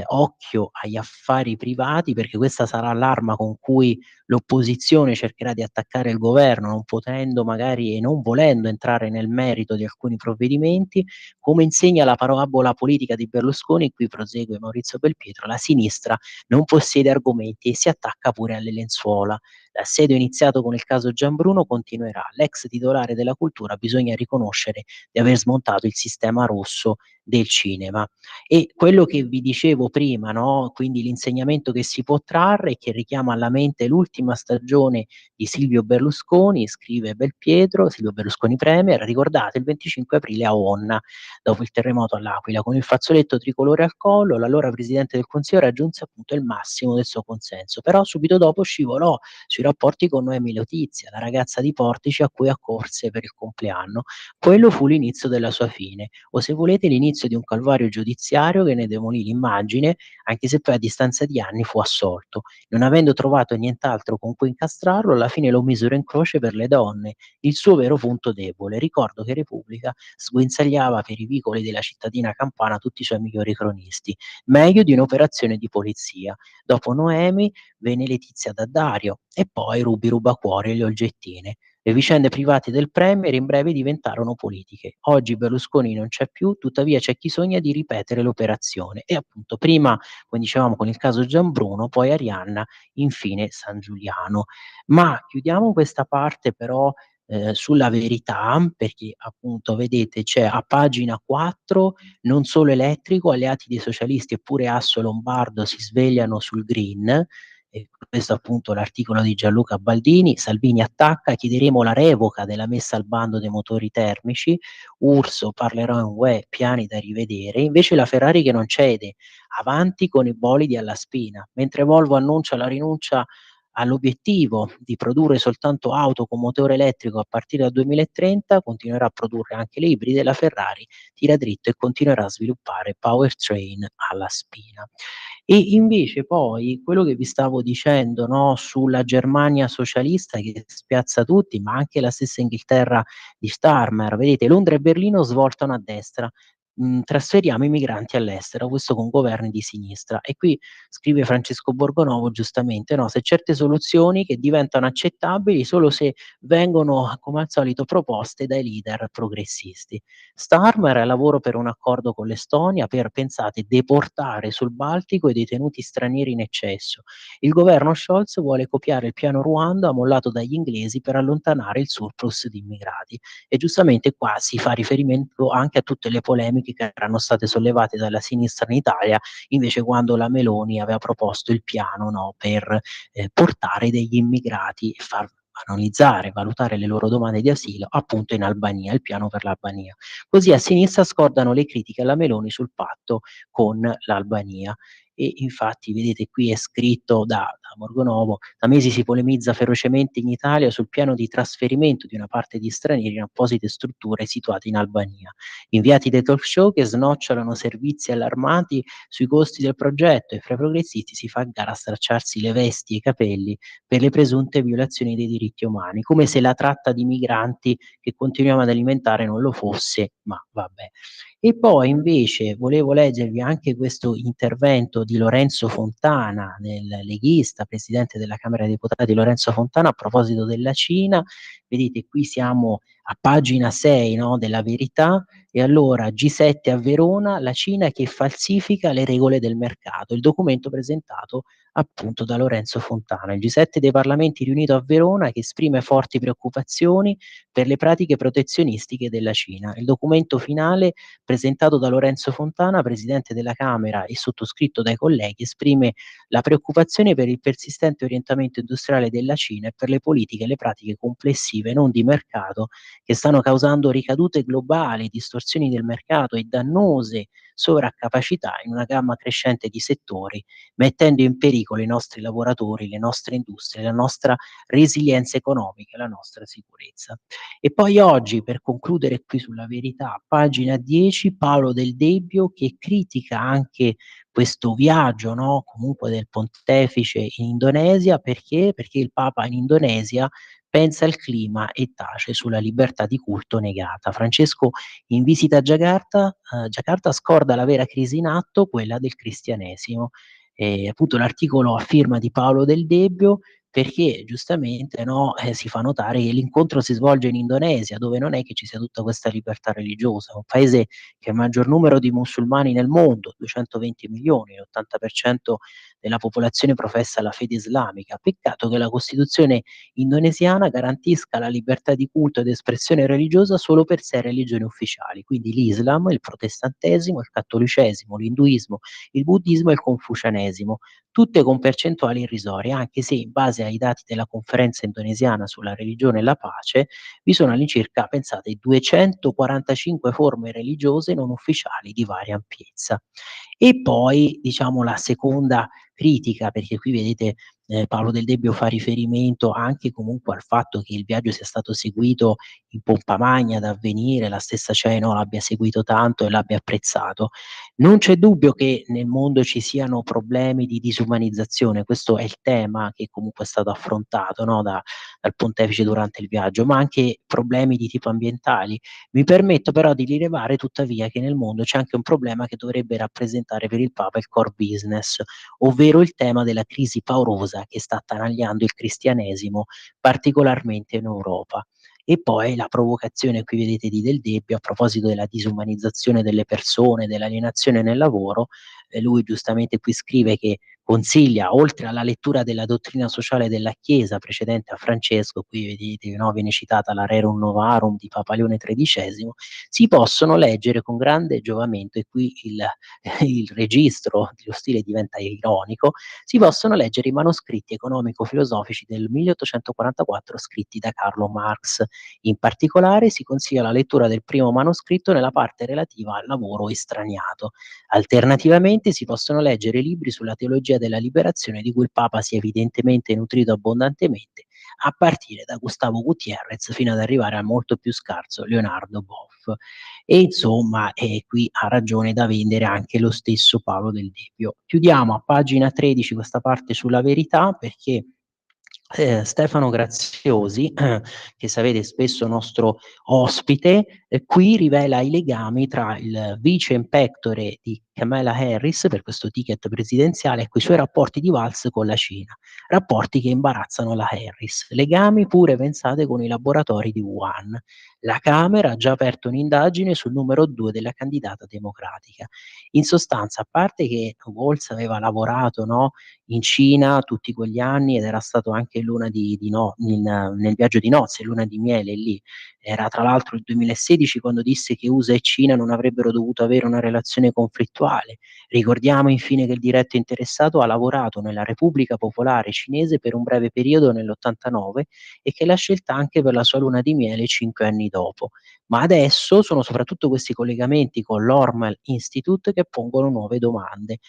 occhio agli affari privati, perché questa sarà l'arma con cui l'opposizione cercherà di attaccare il governo, non potendo magari e non volendo entrare nel merito di alcuni provvedimenti. Come insegna la parabola politica di Berlusconi, qui prosegue Maurizio Belpietro, la sinistra non possiede argomenti e si attacca pure alle lenzuola. L'assedio iniziato con il caso Gianbruno continuerà. L'ex titolare della cultura bisogna riconoscere di aver smontato il sistema rosso del cinema. E quello che vi dicevo prima, no? Quindi l'insegnamento che si può trarre, che richiama alla mente l'ultima stagione di Silvio Berlusconi, scrive Belpietro, Silvio Berlusconi Premier, ricordate il 25 aprile a Onna, dopo il terremoto all'Aquila, con il fazzoletto tricolore al collo, l'allora Presidente del Consiglio raggiunse appunto il massimo del suo consenso, però subito dopo scivolò sui rapporti con Noemi Letizia, la ragazza di Portici a cui accorse per il compleanno. Quello fu l'inizio della sua fine, o se volete l'inizio di un calvario giudiziario che ne demolì l'immagine indagine, anche se poi a distanza di anni fu assolto. Non avendo trovato nient'altro con cui incastrarlo, alla fine lo misero in croce per le donne, il suo vero punto debole. Ricordo che Repubblica sguinzagliava per i vicoli della cittadina campana tutti i suoi migliori cronisti, meglio di un'operazione di polizia. Dopo Noemi venne Letizia D'Addario e poi Ruby Rubacuori e le Olgettine. Le vicende private del premier in breve diventarono politiche. Oggi Berlusconi non c'è più, tuttavia c'è chi sogna di ripetere l'operazione. E appunto prima, come dicevamo, con il caso Gianbruno, poi Arianna, infine San Giuliano. Ma chiudiamo questa parte però sulla verità, perché appunto vedete c'è a pagina 4 non solo elettrico, alleati dei socialisti eppure Asso e Lombardo si svegliano sul green, e questo appunto l'articolo di Gianluca Baldini. Salvini attacca, chiederemo la revoca della messa al bando dei motori termici, Urso parlerò in UE, piani da rivedere, invece la Ferrari che non cede, avanti con i bolidi alla spina, mentre Volvo annuncia la rinuncia all'obiettivo di produrre soltanto auto con motore elettrico a partire dal 2030, continuerà a produrre anche le ibride, la Ferrari tira dritto e continuerà a sviluppare powertrain alla spina. E invece poi quello che vi stavo dicendo, no, sulla Germania socialista che spiazza tutti, ma anche la stessa Inghilterra di Starmer, vedete Londra e Berlino svoltano a destra, trasferiamo i migranti all'estero, questo con governi di sinistra. E qui scrive Francesco Borgonovo giustamente, no, se certe soluzioni che diventano accettabili solo se vengono, come al solito, proposte dai leader progressisti. Starmer è al lavoro per un accordo con l'Estonia per, pensate, deportare sul Baltico i detenuti stranieri in eccesso. Il governo Scholz vuole copiare il piano Ruanda mollato dagli inglesi per allontanare il surplus di immigrati. E giustamente qua si fa riferimento anche a tutte le polemiche che erano state sollevate dalla sinistra in Italia, invece quando la Meloni aveva proposto il piano, no, per portare degli immigrati e far analizzare, valutare le loro domande di asilo appunto in Albania, il piano per l'Albania. Così a sinistra scordano le critiche alla Meloni sul patto con l'Albania. E infatti vedete qui è scritto da Borgonovo: da mesi si polemizza ferocemente in Italia sul piano di trasferimento di una parte di stranieri in apposite strutture situate in Albania. Inviati dei talk show che snocciolano servizi allarmati sui costi del progetto, e fra i progressisti si fa a gara a stracciarsi le vesti e i capelli per le presunte violazioni dei diritti umani, come se la tratta di migranti che continuiamo ad alimentare non lo fosse, ma vabbè. E poi invece volevo leggervi anche questo intervento di Lorenzo Fontana, del leghista, presidente della Camera dei Deputati Lorenzo Fontana, a proposito della Cina. Vedete qui siamo a pagina 6, no, della Verità. E allora G7 a Verona, la Cina che falsifica le regole del mercato, il documento presentato appunto da Lorenzo Fontana. Il G7 dei parlamenti riunito a Verona che esprime forti preoccupazioni per le pratiche protezionistiche della Cina. Il documento finale presentato da Lorenzo Fontana, presidente della Camera, e sottoscritto dai colleghi, esprime la preoccupazione per il persistente orientamento industriale della Cina e per le politiche e le pratiche complessive non di mercato che stanno causando ricadute globali, distorsioni del mercato e dannose sovraccapacità in una gamma crescente di settori, mettendo in pericolo i nostri lavoratori, le nostre industrie, la nostra resilienza economica e la nostra sicurezza. E poi oggi, per concludere qui sulla Verità, pagina 10, Paolo Del Debbio che critica anche questo viaggio, no, comunque del pontefice in Indonesia, perché? Perché il Papa in Indonesia pensa al clima e tace sulla libertà di culto negata. Francesco in visita a Giacarta scorda la vera crisi in atto, quella del cristianesimo. Appunto l'articolo a firma di Paolo Del Debbio, perché giustamente, no, si fa notare che l'incontro si svolge in Indonesia, dove non è che ci sia tutta questa libertà religiosa, un paese che ha il maggior numero di musulmani nel mondo, 220 milioni, l'80% della popolazione professa la fede islamica. Peccato che la Costituzione indonesiana garantisca la libertà di culto ed espressione religiosa solo per 6 religioni ufficiali, quindi l'Islam, il protestantesimo, il cattolicesimo, l'induismo, il buddismo e il confucianesimo, tutte con percentuali irrisorie, anche se in base ai dati della conferenza indonesiana sulla religione e la pace vi sono all'incirca, pensate, 245 forme religiose non ufficiali di varia ampiezza. E poi, diciamo, la seconda critica, perché qui vedete Paolo Del Debbio fa riferimento anche comunque al fatto che il viaggio sia stato seguito in pompa magna da Avvenire, la stessa CENO l'abbia seguito tanto e l'abbia apprezzato. Non c'è dubbio che nel mondo ci siano problemi di disumanizzazione, questo è il tema che comunque è stato affrontato, no, dal pontefice durante il viaggio, ma anche problemi di tipo ambientali. Mi permetto però di rilevare tuttavia che nel mondo c'è anche un problema che dovrebbe rappresentare per il Papa il core business, ovvero il tema della crisi paurosa che sta attanagliando il cristianesimo, particolarmente in Europa. E poi la provocazione, qui vedete, di Del Debbio a proposito della disumanizzazione delle persone, dell'alienazione nel lavoro. Lui giustamente qui scrive che consiglia, oltre alla lettura della dottrina sociale della Chiesa precedente a Francesco, qui vedete, no, viene citata la Rerum Novarum di Papa Leone XIII, si possono leggere con grande giovamento, e qui il registro, lo stile diventa ironico, si possono leggere i manoscritti economico-filosofici del 1844 scritti da Carlo Marx. In particolare si consiglia la lettura del primo manoscritto nella parte relativa al lavoro estraniato. Alternativamente si possono leggere libri sulla teologia della liberazione di cui il Papa si è evidentemente nutrito abbondantemente, a partire da Gustavo Gutierrez fino ad arrivare al molto più scarso Leonardo Boff. E insomma, qui ha ragione da vendere anche lo stesso Paolo Del Debbio. Chiudiamo a pagina 13 questa parte sulla verità, perché Stefano Graziosi, che sapete spesso nostro ospite, qui rivela i legami tra il vice impectore di Kamala Harris per questo ticket presidenziale e i suoi rapporti di valse con la Cina, rapporti che imbarazzano la Harris, legami pure pensate con i laboratori di Wuhan. La Camera ha già aperto un'indagine sul numero 2 della candidata democratica. In sostanza, a parte che Walz aveva lavorato, no, in Cina tutti quegli anni ed era stato anche luna di no, nel viaggio di nozze, luna di miele lì. Era tra l'altro il 2016 quando disse che USA e Cina non avrebbero dovuto avere una relazione conflittuale. Ricordiamo infine che il diretto interessato ha lavorato nella Repubblica Popolare Cinese per un breve periodo nell'89 e che l'ha scelta anche per la sua luna di miele 5 anni dopo. Ma adesso sono soprattutto questi collegamenti con l'Orwell Institute che pongono nuove domande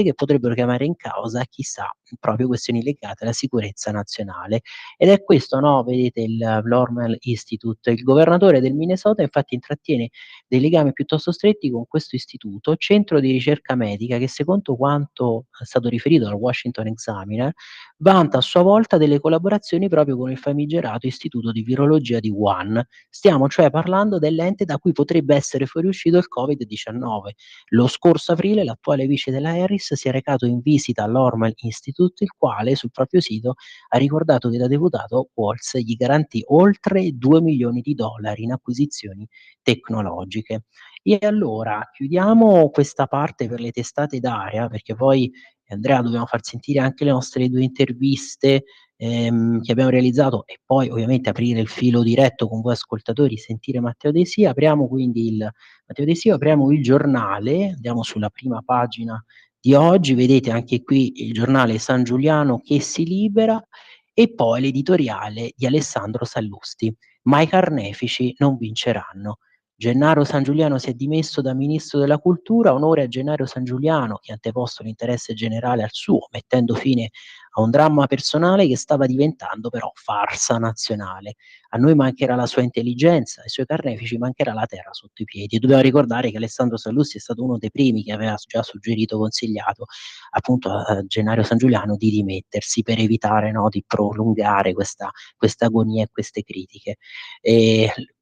che potrebbero chiamare in causa, chissà, proprio questioni legate alla sicurezza nazionale. Ed è questo, no, vedete, l'Orwell Institute. Il governatore del Minnesota infatti intrattiene dei legami piuttosto stretti con questo istituto, centro di ricerca medica che, secondo quanto è stato riferito dal Washington Examiner, vanta a sua volta delle collaborazioni proprio con il famigerato Istituto di Virologia di Wuhan. Stiamo cioè parlando dell'ente da cui potrebbe essere fuoriuscito il Covid-19. Lo scorso aprile l'attuale vice della Harris si è recato in visita all'Orwell Institute, il quale sul proprio sito ha ricordato che da deputato Walz gli garantì oltre $2 milioni in acquisizioni tecnologiche. E allora chiudiamo questa parte per le testate d'area, perché poi Andrea dobbiamo far sentire anche le nostre 2 interviste che abbiamo realizzato e poi ovviamente aprire il filo diretto con voi ascoltatori, sentire Matteo De Sia. Apriamo quindi Matteo De Sia, apriamo il giornale, andiamo sulla prima pagina di oggi, vedete anche qui il giornale San Giuliano che si libera e poi l'editoriale di Alessandro Sallusti. Ma i carnefici non vinceranno. Gennaro San Giuliano si è dimesso da ministro della cultura, onore a Gennaro San Giuliano che ha anteposto l'interesse generale al suo, mettendo fine a un dramma personale che stava diventando però farsa nazionale. A noi mancherà la sua intelligenza, ai suoi carnefici mancherà la terra sotto i piedi. E dobbiamo ricordare che Alessandro Sallusti è stato uno dei primi che aveva già suggerito, consigliato appunto a Gennaro San Giuliano di dimettersi per evitare, no, di prolungare questa agonia e queste critiche.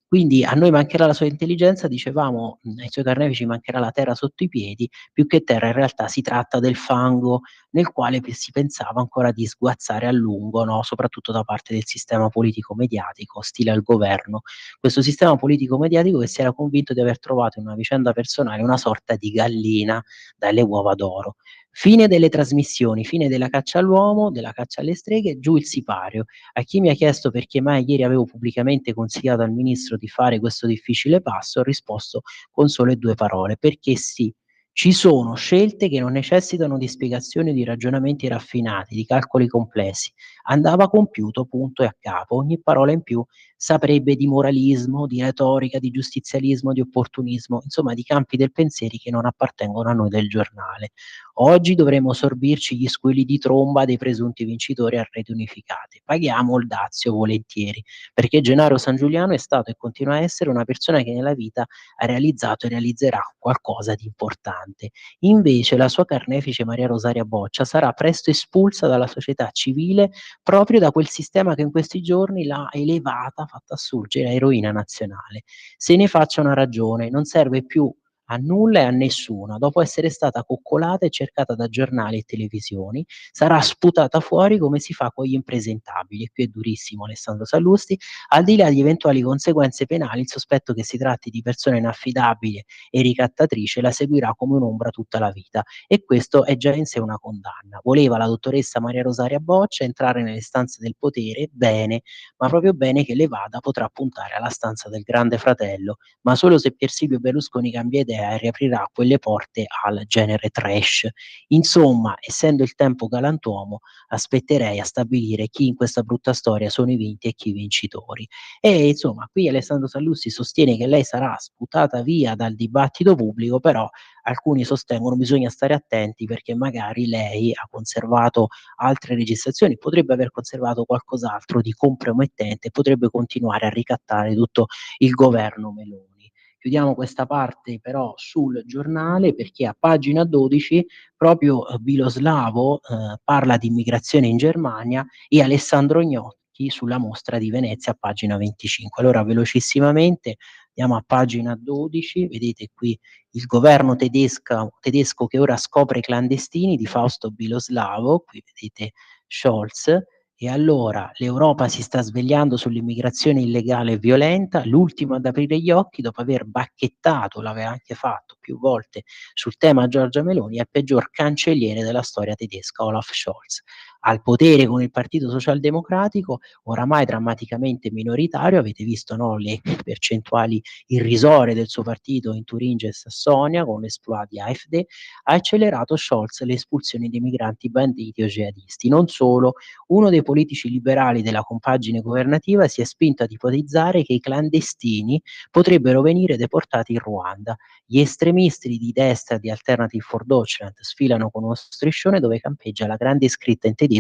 Quindi a noi mancherà la sua intelligenza, dicevamo, ai suoi carnefici mancherà la terra sotto i piedi, più che terra in realtà si tratta del fango nel quale si pensava ancora di sguazzare a lungo, no? Soprattutto da parte del sistema politico-mediatico ostile al governo. Questo sistema politico-mediatico che si era convinto di aver trovato in una vicenda personale una sorta di gallina dalle uova d'oro. Fine delle trasmissioni, fine della caccia all'uomo, della caccia alle streghe, giù il sipario. A chi mi ha chiesto perché mai ieri avevo pubblicamente consigliato al ministro di fare questo difficile passo, ho risposto con sole 2 parole: perché sì. Ci sono scelte che non necessitano di spiegazioni o di ragionamenti raffinati, di calcoli complessi. Andava compiuto punto e a capo. Ogni parola in più saprebbe di moralismo, di retorica, di giustizialismo, di opportunismo, insomma di campi del pensieri che non appartengono a noi del giornale. Oggi dovremo sorbirci gli squilli di tromba dei presunti vincitori a reti unificate. Paghiamo il dazio volentieri, perché Gennaro San Giuliano è stato e continua a essere una persona che nella vita ha realizzato e realizzerà qualcosa di importante. Invece la sua carnefice Maria Rosaria Boccia sarà presto espulsa dalla società civile proprio da quel sistema che in questi giorni l'ha elevata, fatta assurgere a eroina nazionale. Se ne faccia una ragione, non serve più a nulla e a nessuno. Dopo essere stata coccolata e cercata da giornali e televisioni, sarà sputata fuori come si fa con gli impresentabili. E qui è durissimo Alessandro Sallusti. Al di là di eventuali conseguenze penali, il sospetto che si tratti di persona inaffidabile e ricattatrice la seguirà come un'ombra tutta la vita. E questo è già in sé una condanna. Voleva la dottoressa Maria Rosaria Boccia entrare nelle stanze del potere, bene, ma proprio bene che le vada, potrà puntare alla stanza del grande fratello, ma solo se Pier Silvio Berlusconi cambia idea e riaprirà quelle porte al genere trash. Insomma, essendo il tempo galantuomo, aspetterei a stabilire chi in questa brutta storia sono i vinti e chi i vincitori. E insomma, qui Alessandro Sallusti sostiene che lei sarà sputata via dal dibattito pubblico, però alcuni sostengono bisogna stare attenti perché magari lei ha conservato altre registrazioni, potrebbe aver conservato qualcos'altro di compromettente, potrebbe continuare a ricattare tutto il governo Meloni. Chiudiamo questa parte però sul giornale perché a pagina 12 proprio Biloslavo parla di immigrazione in Germania e Alessandro Gnocchi sulla mostra di Venezia a pagina 25. Allora velocissimamente andiamo a pagina 12, vedete qui il governo tedesco che ora scopre i clandestini di Fausto Biloslavo, qui vedete Scholz, e allora l'Europa si sta svegliando sull'immigrazione illegale e violenta, l'ultimo ad aprire gli occhi dopo aver bacchettato, l'aveva anche fatto più volte sul tema Giorgia Meloni, è il peggior cancelliere della storia tedesca, Olaf Scholz. Al potere con il Partito Socialdemocratico, oramai drammaticamente minoritario, avete visto no, le percentuali irrisorie del suo partito in Turingia e Sassonia con l'esploit di AfD, ha accelerato Scholz le espulsioni di migranti banditi o jihadisti. Non solo, uno dei politici liberali della compagine governativa si è spinto ad ipotizzare che i clandestini potrebbero venire deportati in Ruanda. Gli estremisti di destra di Alternative for Deutschland sfilano con uno striscione dove campeggia la grande scritta in tedesco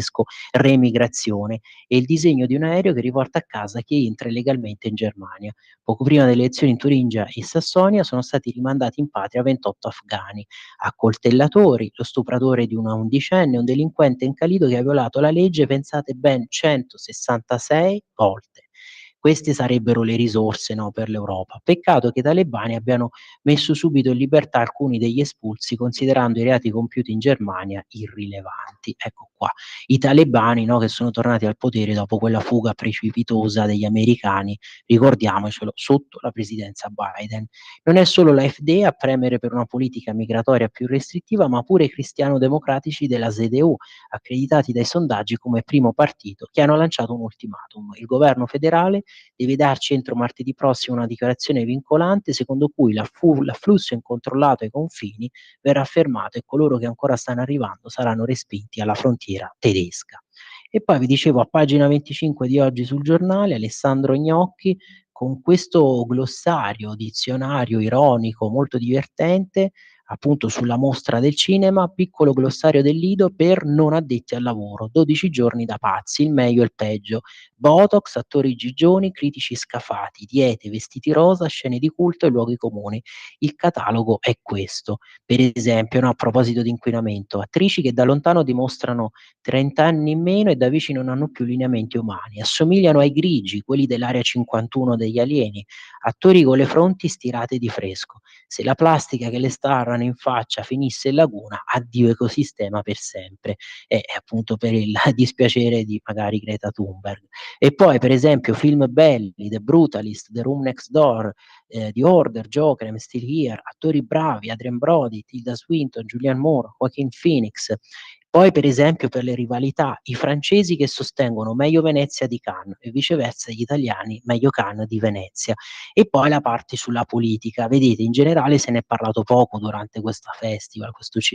Remigrazione e il disegno di un aereo che riporta a casa chi entra illegalmente in Germania. Poco prima delle elezioni in Turingia e Sassonia sono stati rimandati in patria 28 afghani, accoltellatori, lo stupratore di una undicenne, un delinquente incalito che ha violato la legge, pensate, ben 166 volte. Queste sarebbero le risorse no, per l'Europa. Peccato che i talebani abbiano messo subito in libertà alcuni degli espulsi, considerando i reati compiuti in Germania irrilevanti. Ecco qua, i talebani no, che sono tornati al potere dopo quella fuga precipitosa degli americani, ricordiamocelo, sotto la presidenza Biden. Non è solo l'AfD a premere per una politica migratoria più restrittiva, ma pure i cristiano-democratici della CDU, accreditati dai sondaggi come primo partito, che hanno lanciato un ultimatum. Il governo federale deve darci entro martedì prossimo una dichiarazione vincolante secondo cui l'afflusso incontrollato ai confini verrà fermato e coloro che ancora stanno arrivando saranno respinti alla frontiera tedesca. E poi vi dicevo a pagina 25 di oggi sul giornale Alessandro Gnocchi con questo glossario, dizionario ironico molto divertente appunto sulla mostra del cinema, piccolo glossario del Lido per non addetti al lavoro, 12 giorni da pazzi, il meglio e il peggio, botox, attori gigioni, critici scafati, diete, vestiti rosa, scene di culto e luoghi comuni. Il catalogo è questo. Per esempio, no, a proposito di inquinamento, attrici che da lontano dimostrano 30 anni in meno e da vicino non hanno più lineamenti umani, assomigliano ai grigi, quelli dell'area 51 degli alieni, attori con le fronti stirate di fresco. Se la plastica che le starrano in faccia finisse in laguna, addio ecosistema per sempre. E appunto per il dispiacere di magari Greta Thunberg. E poi, per esempio, film belli, The Brutalist, The Room Next Door, The Order, Joker, I'm Still Here, attori bravi, Adrien Brody, Tilda Swinton, Julianne Moore, Joaquin Phoenix. Poi, per esempio, per le rivalità, i francesi che sostengono meglio Venezia di Cannes e viceversa gli italiani meglio Cannes di Venezia. E poi la parte sulla politica. Vedete, in generale se ne è parlato poco durante questa festival,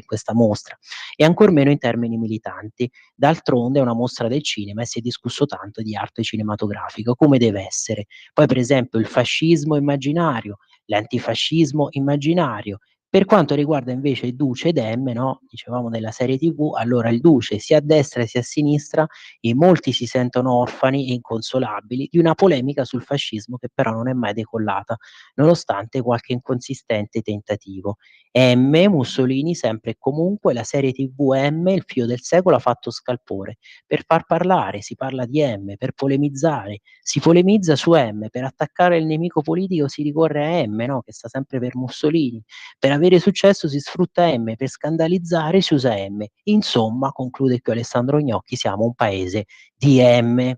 questa mostra, e ancor meno in termini militanti. D'altronde è una mostra del cinema e si è discusso tanto di arte cinematografica, come deve essere. Poi, per esempio, il fascismo immaginario, l'antifascismo immaginario, Per quanto riguarda invece il Duce ed M, no, dicevamo della serie TV, allora il Duce sia a destra sia a sinistra e molti si sentono orfani e inconsolabili di una polemica sul fascismo che però non è mai decollata, nonostante qualche inconsistente tentativo. M, Mussolini sempre e comunque, la serie TV M, il filo del secolo ha fatto scalpore. Per far parlare si parla di M, per polemizzare si polemizza su M, per attaccare il nemico politico si ricorre a M, no, che sta sempre per Mussolini. Per avere successo si sfrutta M, per scandalizzare si usa M. Insomma, conclude qui Alessandro Gnocchi, siamo un paese di M.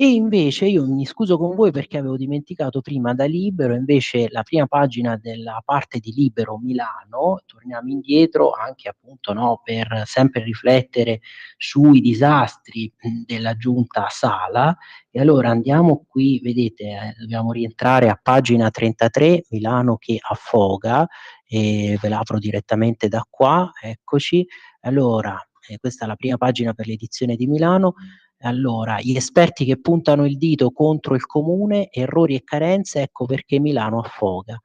E invece io mi scuso con voi perché avevo dimenticato prima da Libero, invece la prima pagina della parte di Libero Milano, torniamo indietro anche appunto, no, per sempre riflettere sui disastri della giunta Sala. E allora andiamo qui, vedete, dobbiamo rientrare a pagina 33, Milano che affoga, e ve la apro direttamente da qua, eccoci. Allora, questa è la prima pagina per l'edizione di Milano. Allora, gli esperti che puntano il dito contro il comune, errori e carenze, ecco perché Milano affoga.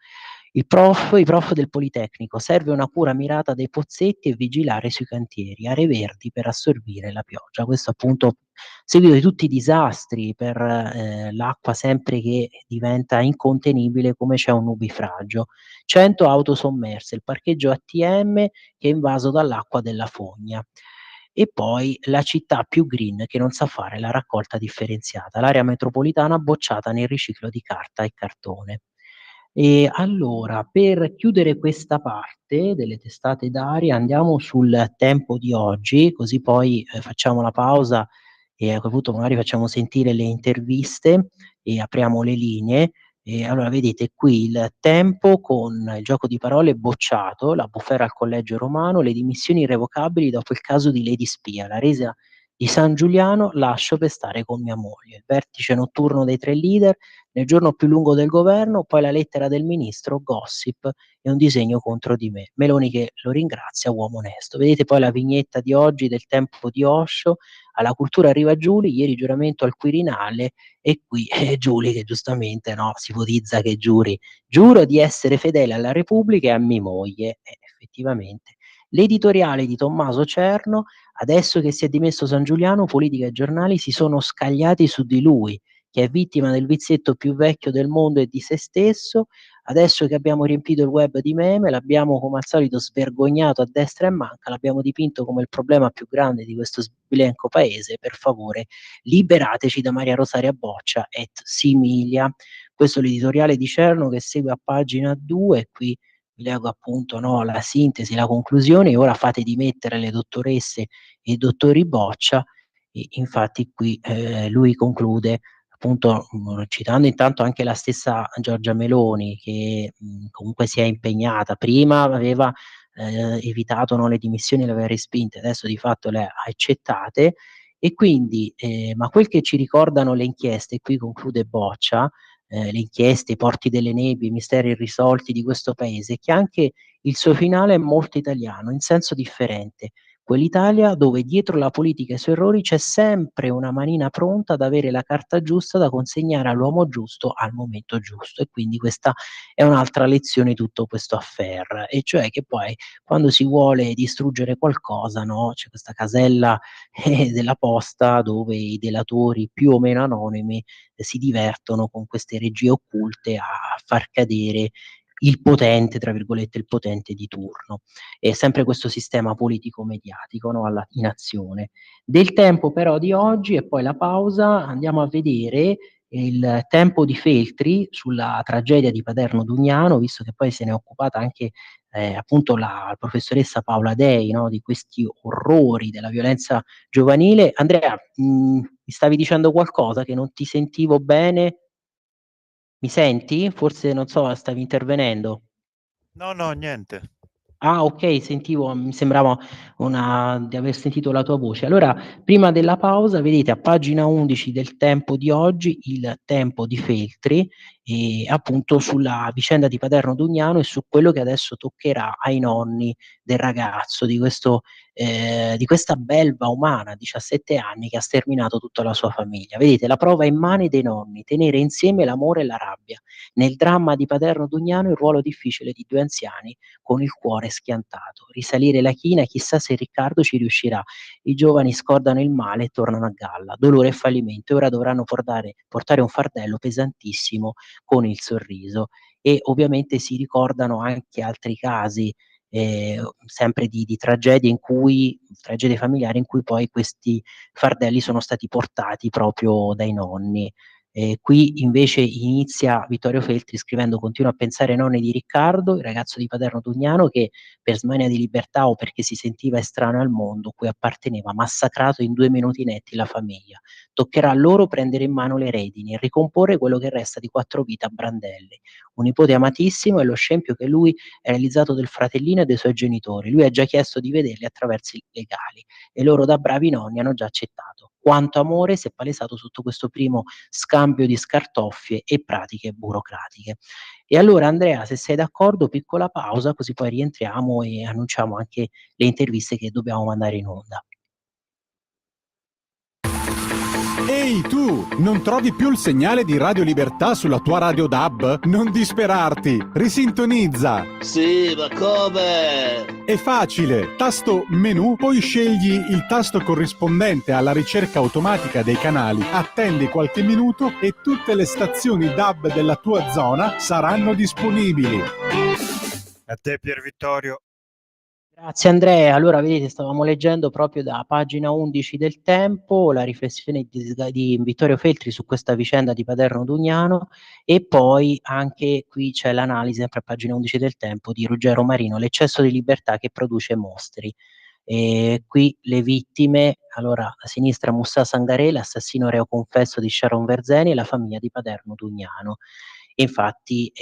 I prof del Politecnico, serve una cura mirata dei pozzetti e vigilare sui cantieri, aree verdi per assorbire la pioggia. Questo appunto seguito di tutti i disastri per l'acqua sempre che diventa incontenibile come c'è un nubifragio. 100 auto sommerse, il parcheggio ATM che è invaso dall'acqua della fogna. E poi la città più green che non sa fare la raccolta differenziata, l'area metropolitana bocciata nel riciclo di carta e cartone. E allora, per chiudere questa parte delle testate d'aria, andiamo sul Tempo di oggi, così poi facciamo la pausa e a quel punto magari facciamo sentire le interviste e apriamo le linee. E allora vedete qui il Tempo con il gioco di parole bocciato, la bufera al Collegio Romano, le dimissioni irrevocabili dopo il caso di Lady Spia, la resa di San Giuliano, lascio per stare con mia moglie, il vertice notturno dei 3 leader, nel giorno più lungo del governo, poi la lettera del ministro, gossip e un disegno contro di me. Meloni che lo ringrazia, uomo onesto. Vedete poi la vignetta di oggi del Tempo di Osho, alla cultura arriva Giuli, ieri giuramento al Quirinale e qui Giuli che giustamente no, si ipotizza che giuro di essere fedele alla Repubblica e a mia moglie. Effettivamente. L'editoriale di Tommaso Cerno, adesso che si è dimesso San Giuliano, politica e giornali si sono scagliati su di lui, che è vittima del vizietto più vecchio del mondo e di se stesso. Adesso che abbiamo riempito il web di meme, l'abbiamo come al solito svergognato a destra e manca, l'abbiamo dipinto come il problema più grande di questo sbilenco paese. Per favore, liberateci da Maria Rosaria Boccia et similia. Questo è l'editoriale di Cerno che segue a pagina 2 e qui vi leggo appunto, no, la sintesi, la conclusione. E ora fate dimettere le dottoresse e i dottori Boccia. E infatti qui lui conclude appunto citando intanto anche la stessa Giorgia Meloni che comunque si è impegnata, prima aveva evitato, no, le dimissioni, le aveva respinte, adesso di fatto le ha accettate. E quindi ma quel che ci ricordano le inchieste, qui conclude Boccia, le inchieste, i porti delle nebbie, i misteri irrisolti di questo paese, è che anche il suo finale è molto italiano, in senso differente. Quell'Italia dove dietro la politica e i suoi errori c'è sempre una manina pronta ad avere la carta giusta da consegnare all'uomo giusto al momento giusto. E quindi questa è un'altra lezione di tutto questo affair, e cioè che poi quando si vuole distruggere qualcosa, no, c'è questa casella della posta dove i delatori più o meno anonimi si divertono con queste regie occulte a far cadere il potente, tra virgolette, il potente di turno. È sempre questo sistema politico-mediatico, no, in azione. Del Tempo però di oggi e poi la pausa, andiamo a vedere il Tempo di Feltri sulla tragedia di Paderno Dugnano, visto che poi se ne è occupata anche appunto la professoressa Paola Dei, no, di questi orrori della violenza giovanile. Andrea, mi stavi dicendo qualcosa che non ti sentivo bene? Mi senti? Forse non so, stavi intervenendo. No, no, niente. Ah, okay, sentivo, mi sembrava di aver sentito la tua voce. Allora, prima della pausa, vedete a pagina 11 del Tempo di oggi, il Tempo di Feltri, appunto sulla vicenda di Paderno Dugnano e su quello che adesso toccherà ai nonni del ragazzo, di questa belva umana, 17 anni, che ha sterminato tutta la sua famiglia. Vedete, la prova è in mano dei nonni, tenere insieme l'amore e la rabbia. Nel dramma di Paderno Dugnano il ruolo difficile di due anziani con il cuore schiantato. Risalire la china, chissà se Riccardo ci riuscirà. I giovani scordano il male e tornano a galla. Dolore e fallimento. E ora dovranno portare un fardello pesantissimo con il sorriso. E ovviamente si ricordano anche altri casi, sempre di tragedie familiari in cui poi questi fardelli sono stati portati proprio dai nonni. Qui invece inizia Vittorio Feltri scrivendo: continua a pensare ai nonni di Riccardo, il ragazzo di Paderno Dugnano che per smania di libertà o perché si sentiva estraneo al mondo cui apparteneva, massacrato in 2 minuti netti la famiglia. Toccherà a loro prendere in mano le redini e ricomporre quello che resta di 4 vite a brandelli. Un nipote amatissimo e lo scempio che lui ha realizzato del fratellino e dei suoi genitori. Lui ha già chiesto di vederli attraverso i legali e loro da bravi nonni hanno già accettato. Quanto amore si è palesato sotto questo primo scambio di scartoffie e pratiche burocratiche. E allora Andrea, se sei d'accordo, piccola pausa, così poi rientriamo e annunciamo anche le interviste che dobbiamo mandare in onda. Ehi tu, non trovi più il segnale di Radio Libertà sulla tua radio DAB? Non disperarti, risintonizza! Sì, ma come? È facile, tasto menu, poi scegli il tasto corrispondente alla ricerca automatica dei canali, attendi qualche minuto e tutte le stazioni DAB della tua zona saranno disponibili. A te Pier Vittorio. Grazie Andrea. Allora, vedete, stavamo leggendo proprio da pagina 11 del Tempo la riflessione di Vittorio Feltri su questa vicenda di Paderno Dugnano e poi anche qui c'è l'analisi, sempre a pagina 11 del Tempo, di Ruggero Marino, l'eccesso di libertà che produce mostri. E qui le vittime, allora a sinistra Moussa Sangaré, l'assassino reo confesso di Sharon Verzeni e la famiglia di Paderno Dugnano. Infatti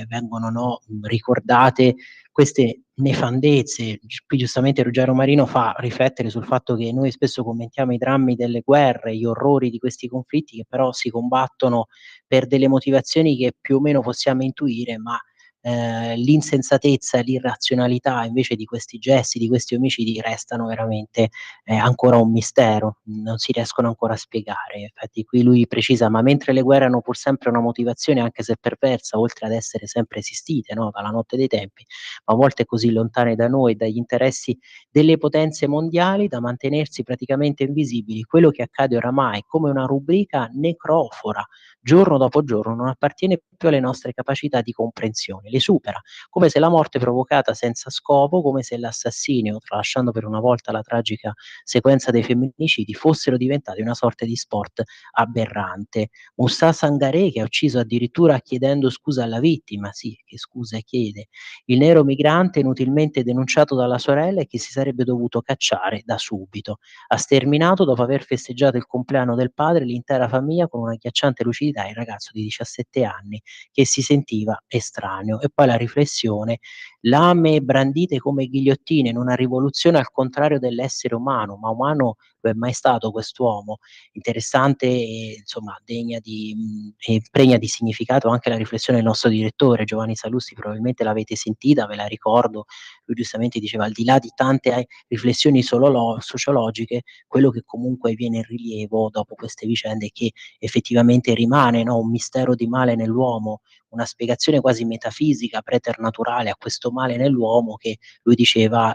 vengono ricordate queste nefandezze. Qui giustamente Ruggero Marino fa riflettere sul fatto che noi spesso commentiamo i drammi delle guerre, gli orrori di questi conflitti che però si combattono per delle motivazioni che più o meno possiamo intuire, ma l'insensatezza e l'irrazionalità invece di questi gesti, di questi omicidi restano veramente ancora un mistero, non si riescono ancora a spiegare. Infatti qui lui precisa: ma mentre le guerre hanno pur sempre una motivazione, anche se perversa, oltre ad essere sempre esistite, no, dalla notte dei tempi, ma a volte così lontane da noi e dagli interessi delle potenze mondiali da mantenersi praticamente invisibili, quello che accade oramai come una rubrica necrofora, giorno dopo giorno, non appartiene più alle nostre capacità di comprensione, le supera, come se la morte provocata senza scopo, come se l'assassinio, tralasciando per una volta la tragica sequenza dei femminicidi, fossero diventati una sorta di sport aberrante. Moussa Sangaré, che ha ucciso addirittura chiedendo scusa alla vittima, sì, che scusa chiede. Il nero migrante inutilmente denunciato dalla sorella e che si sarebbe dovuto cacciare da subito. Ha sterminato, dopo aver festeggiato il compleanno del padre, l'intera famiglia con una agghiacciante lucidità, il ragazzo di 17 anni che si sentiva estraneo. E poi la riflessione: lame brandite come ghigliottine in una rivoluzione al contrario dell'essere umano, ma umano lo è mai stato quest'uomo. Interessante e insomma degna e pregna di significato anche la riflessione del nostro direttore Giovanni Sallusti, probabilmente l'avete sentita, ve la ricordo. Lui giustamente diceva: al di là di tante riflessioni sociologiche, quello che comunque viene in rilievo dopo queste vicende è che effettivamente rimane, no, un mistero di male nell'uomo, una spiegazione quasi metafisica, preternaturale a questo male nell'uomo che lui diceva,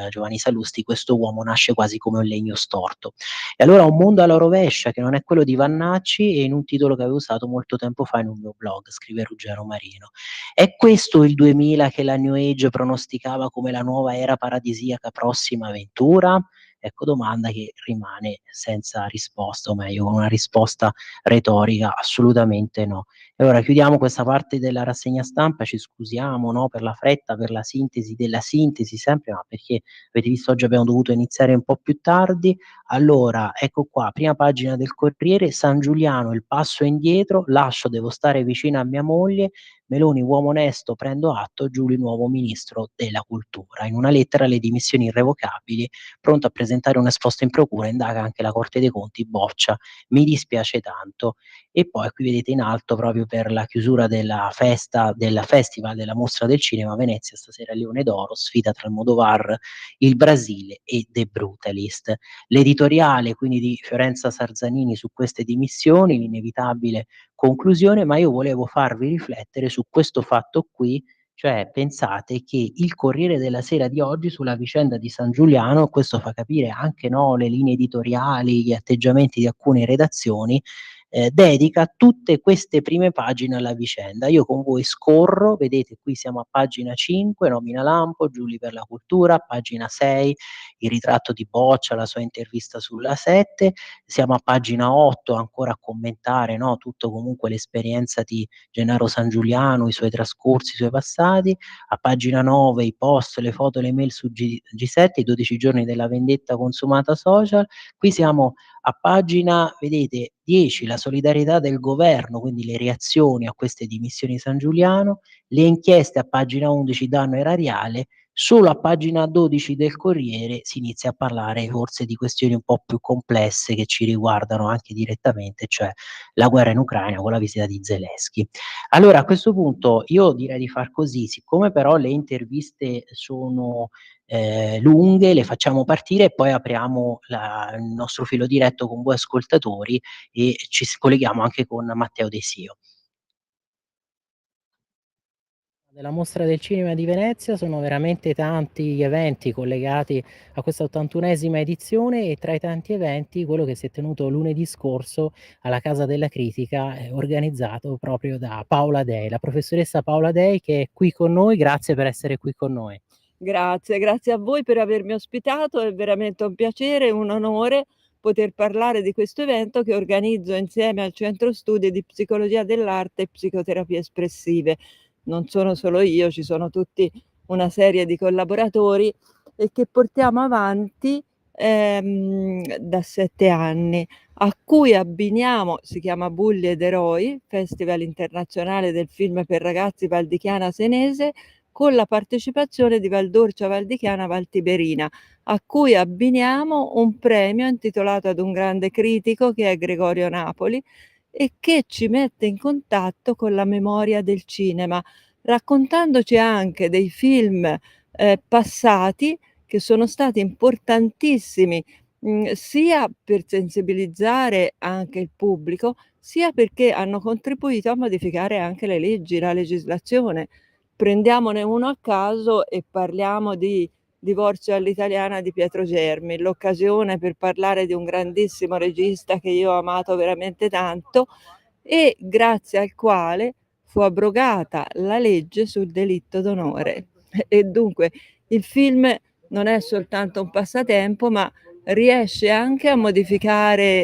Giovanni Sallusti: questo uomo nasce quasi come un legno storto. E allora un mondo alla rovescia che non è quello di Vannacci, e in un titolo che avevo usato molto tempo fa in un mio blog, scrive Ruggero Marino. È questo il 2000 che la New Age pronosticava come la nuova era paradisiaca prossima avventura? Ecco, domanda che rimane senza risposta, o meglio con una risposta retorica: assolutamente no. E ora chiudiamo questa parte della rassegna stampa, ci scusiamo, no, per la fretta, per la sintesi della sintesi sempre, ma perché avete visto oggi abbiamo dovuto iniziare un po' più tardi. Allora, ecco qua, prima pagina del Corriere: San Giuliano, il passo indietro, lascio, devo stare vicino a mia moglie, Meloni, uomo onesto, prendo atto, Giuli, nuovo ministro della cultura. In una lettera le dimissioni irrevocabili, pronto a presentare un esposto in procura, indaga anche la Corte dei Conti, boccia, mi dispiace tanto. E poi qui vedete in alto, proprio per la chiusura della festa, del festival della mostra del cinema, Venezia, stasera Leone d'Oro, sfida tra Almodovar, il Brasile e The Brutalist. L'editoriale quindi di Fiorenza Sarzanini su queste dimissioni, l'inevitabile conclusione, ma io volevo farvi riflettere su questo fatto qui, cioè pensate che il Corriere della Sera di oggi sulla vicenda di San Giuliano, questo fa capire anche, no, le linee editoriali, gli atteggiamenti di alcune redazioni, dedica tutte queste prime pagine alla vicenda. Io con voi scorro, vedete qui siamo a pagina 5, nomina Lampo, Giuli per la cultura, pagina 6, il ritratto di Boccia, la sua intervista sulla 7, siamo a pagina 8 ancora a commentare, no, tutto comunque l'esperienza di Gennaro San Giuliano, i suoi trascorsi, i suoi passati, a pagina 9 i post, le foto, le mail su G7, i 12 giorni della vendetta consumata social, qui siamo a pagina, vedete, 10, la solidarietà del governo, quindi le reazioni a queste dimissioni San Giuliano, le inchieste a pagina 11 danno erariale, solo a pagina 12 del Corriere si inizia a parlare forse di questioni un po' più complesse che ci riguardano anche direttamente, cioè la guerra in Ucraina con la visita di Zelensky. Allora a questo punto io direi di far così, siccome però le interviste sono lunghe, le facciamo partire e poi apriamo il nostro filo diretto con voi ascoltatori e ci colleghiamo anche con Matteo Desio. Della Mostra del Cinema di Venezia sono veramente tanti gli eventi collegati a questa 81esima edizione e tra i tanti eventi quello che si è tenuto lunedì scorso alla Casa della Critica, organizzato proprio da Paola Dei, la professoressa Paola Dei che è qui con noi, grazie per essere qui con noi. Grazie a voi per avermi ospitato, è veramente un piacere e un onore poter parlare di questo evento che organizzo insieme al Centro Studi di Psicologia dell'Arte e Psicoterapie Espressive. Non sono solo io, ci sono tutti una serie di collaboratori e che portiamo avanti da 7 anni, a cui abbiniamo, si chiama Bulli ed Eroi, Festival internazionale del film per ragazzi Val di Chiana Senese, con la partecipazione di Valdorcia Valdichiana Valtiberina, a cui abbiniamo un premio intitolato ad un grande critico che è Gregorio Napoli e che ci mette in contatto con la memoria del cinema, raccontandoci anche dei film passati che sono stati importantissimi, sia per sensibilizzare anche il pubblico, sia perché hanno contribuito a modificare anche le leggi, la legislazione. Prendiamone uno a caso e parliamo di Divorzio all'italiana di Pietro Germi, l'occasione per parlare di un grandissimo regista che io ho amato veramente tanto e grazie al quale fu abrogata la legge sul delitto d'onore. E dunque il film non è soltanto un passatempo, ma riesce anche a modificare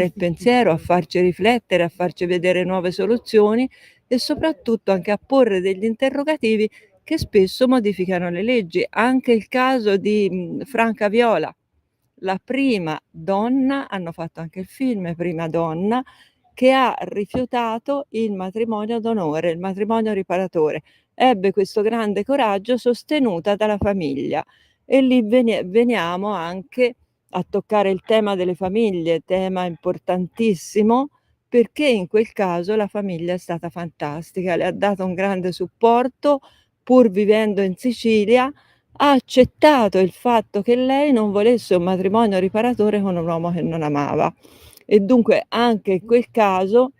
il pensiero, a farci riflettere, a farci vedere nuove soluzioni e soprattutto anche a porre degli interrogativi che spesso modificano le leggi. Anche il caso di Franca Viola, la prima donna, hanno fatto anche il film Prima donna, che ha rifiutato il matrimonio d'onore, il matrimonio riparatore. Ebbe questo grande coraggio sostenuta dalla famiglia e lì veniamo anche a toccare il tema delle famiglie, tema importantissimo perché in quel caso la famiglia è stata fantastica, le ha dato un grande supporto, pur vivendo in Sicilia, ha accettato il fatto che lei non volesse un matrimonio riparatore con un uomo che non amava. E dunque anche in quel caso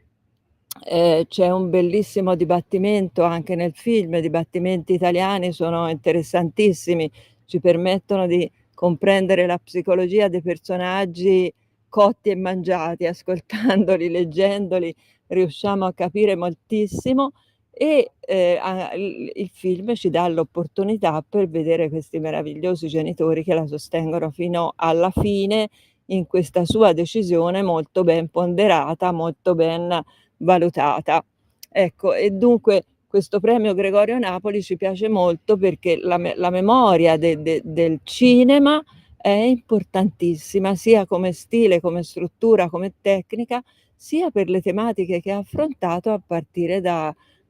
c'è un bellissimo dibattimento anche nel film, i dibattimenti italiani sono interessantissimi, ci permettono di comprendere la psicologia dei personaggi cotti e mangiati, ascoltandoli, leggendoli, riusciamo a capire moltissimo e il film ci dà l'opportunità per vedere questi meravigliosi genitori che la sostengono fino alla fine in questa sua decisione molto ben ponderata, molto ben valutata. Ecco, e dunque questo premio Gregorio Napoli ci piace molto perché la memoria del cinema è importantissima, sia come stile, come struttura, come tecnica, sia per le tematiche che ha affrontato a partire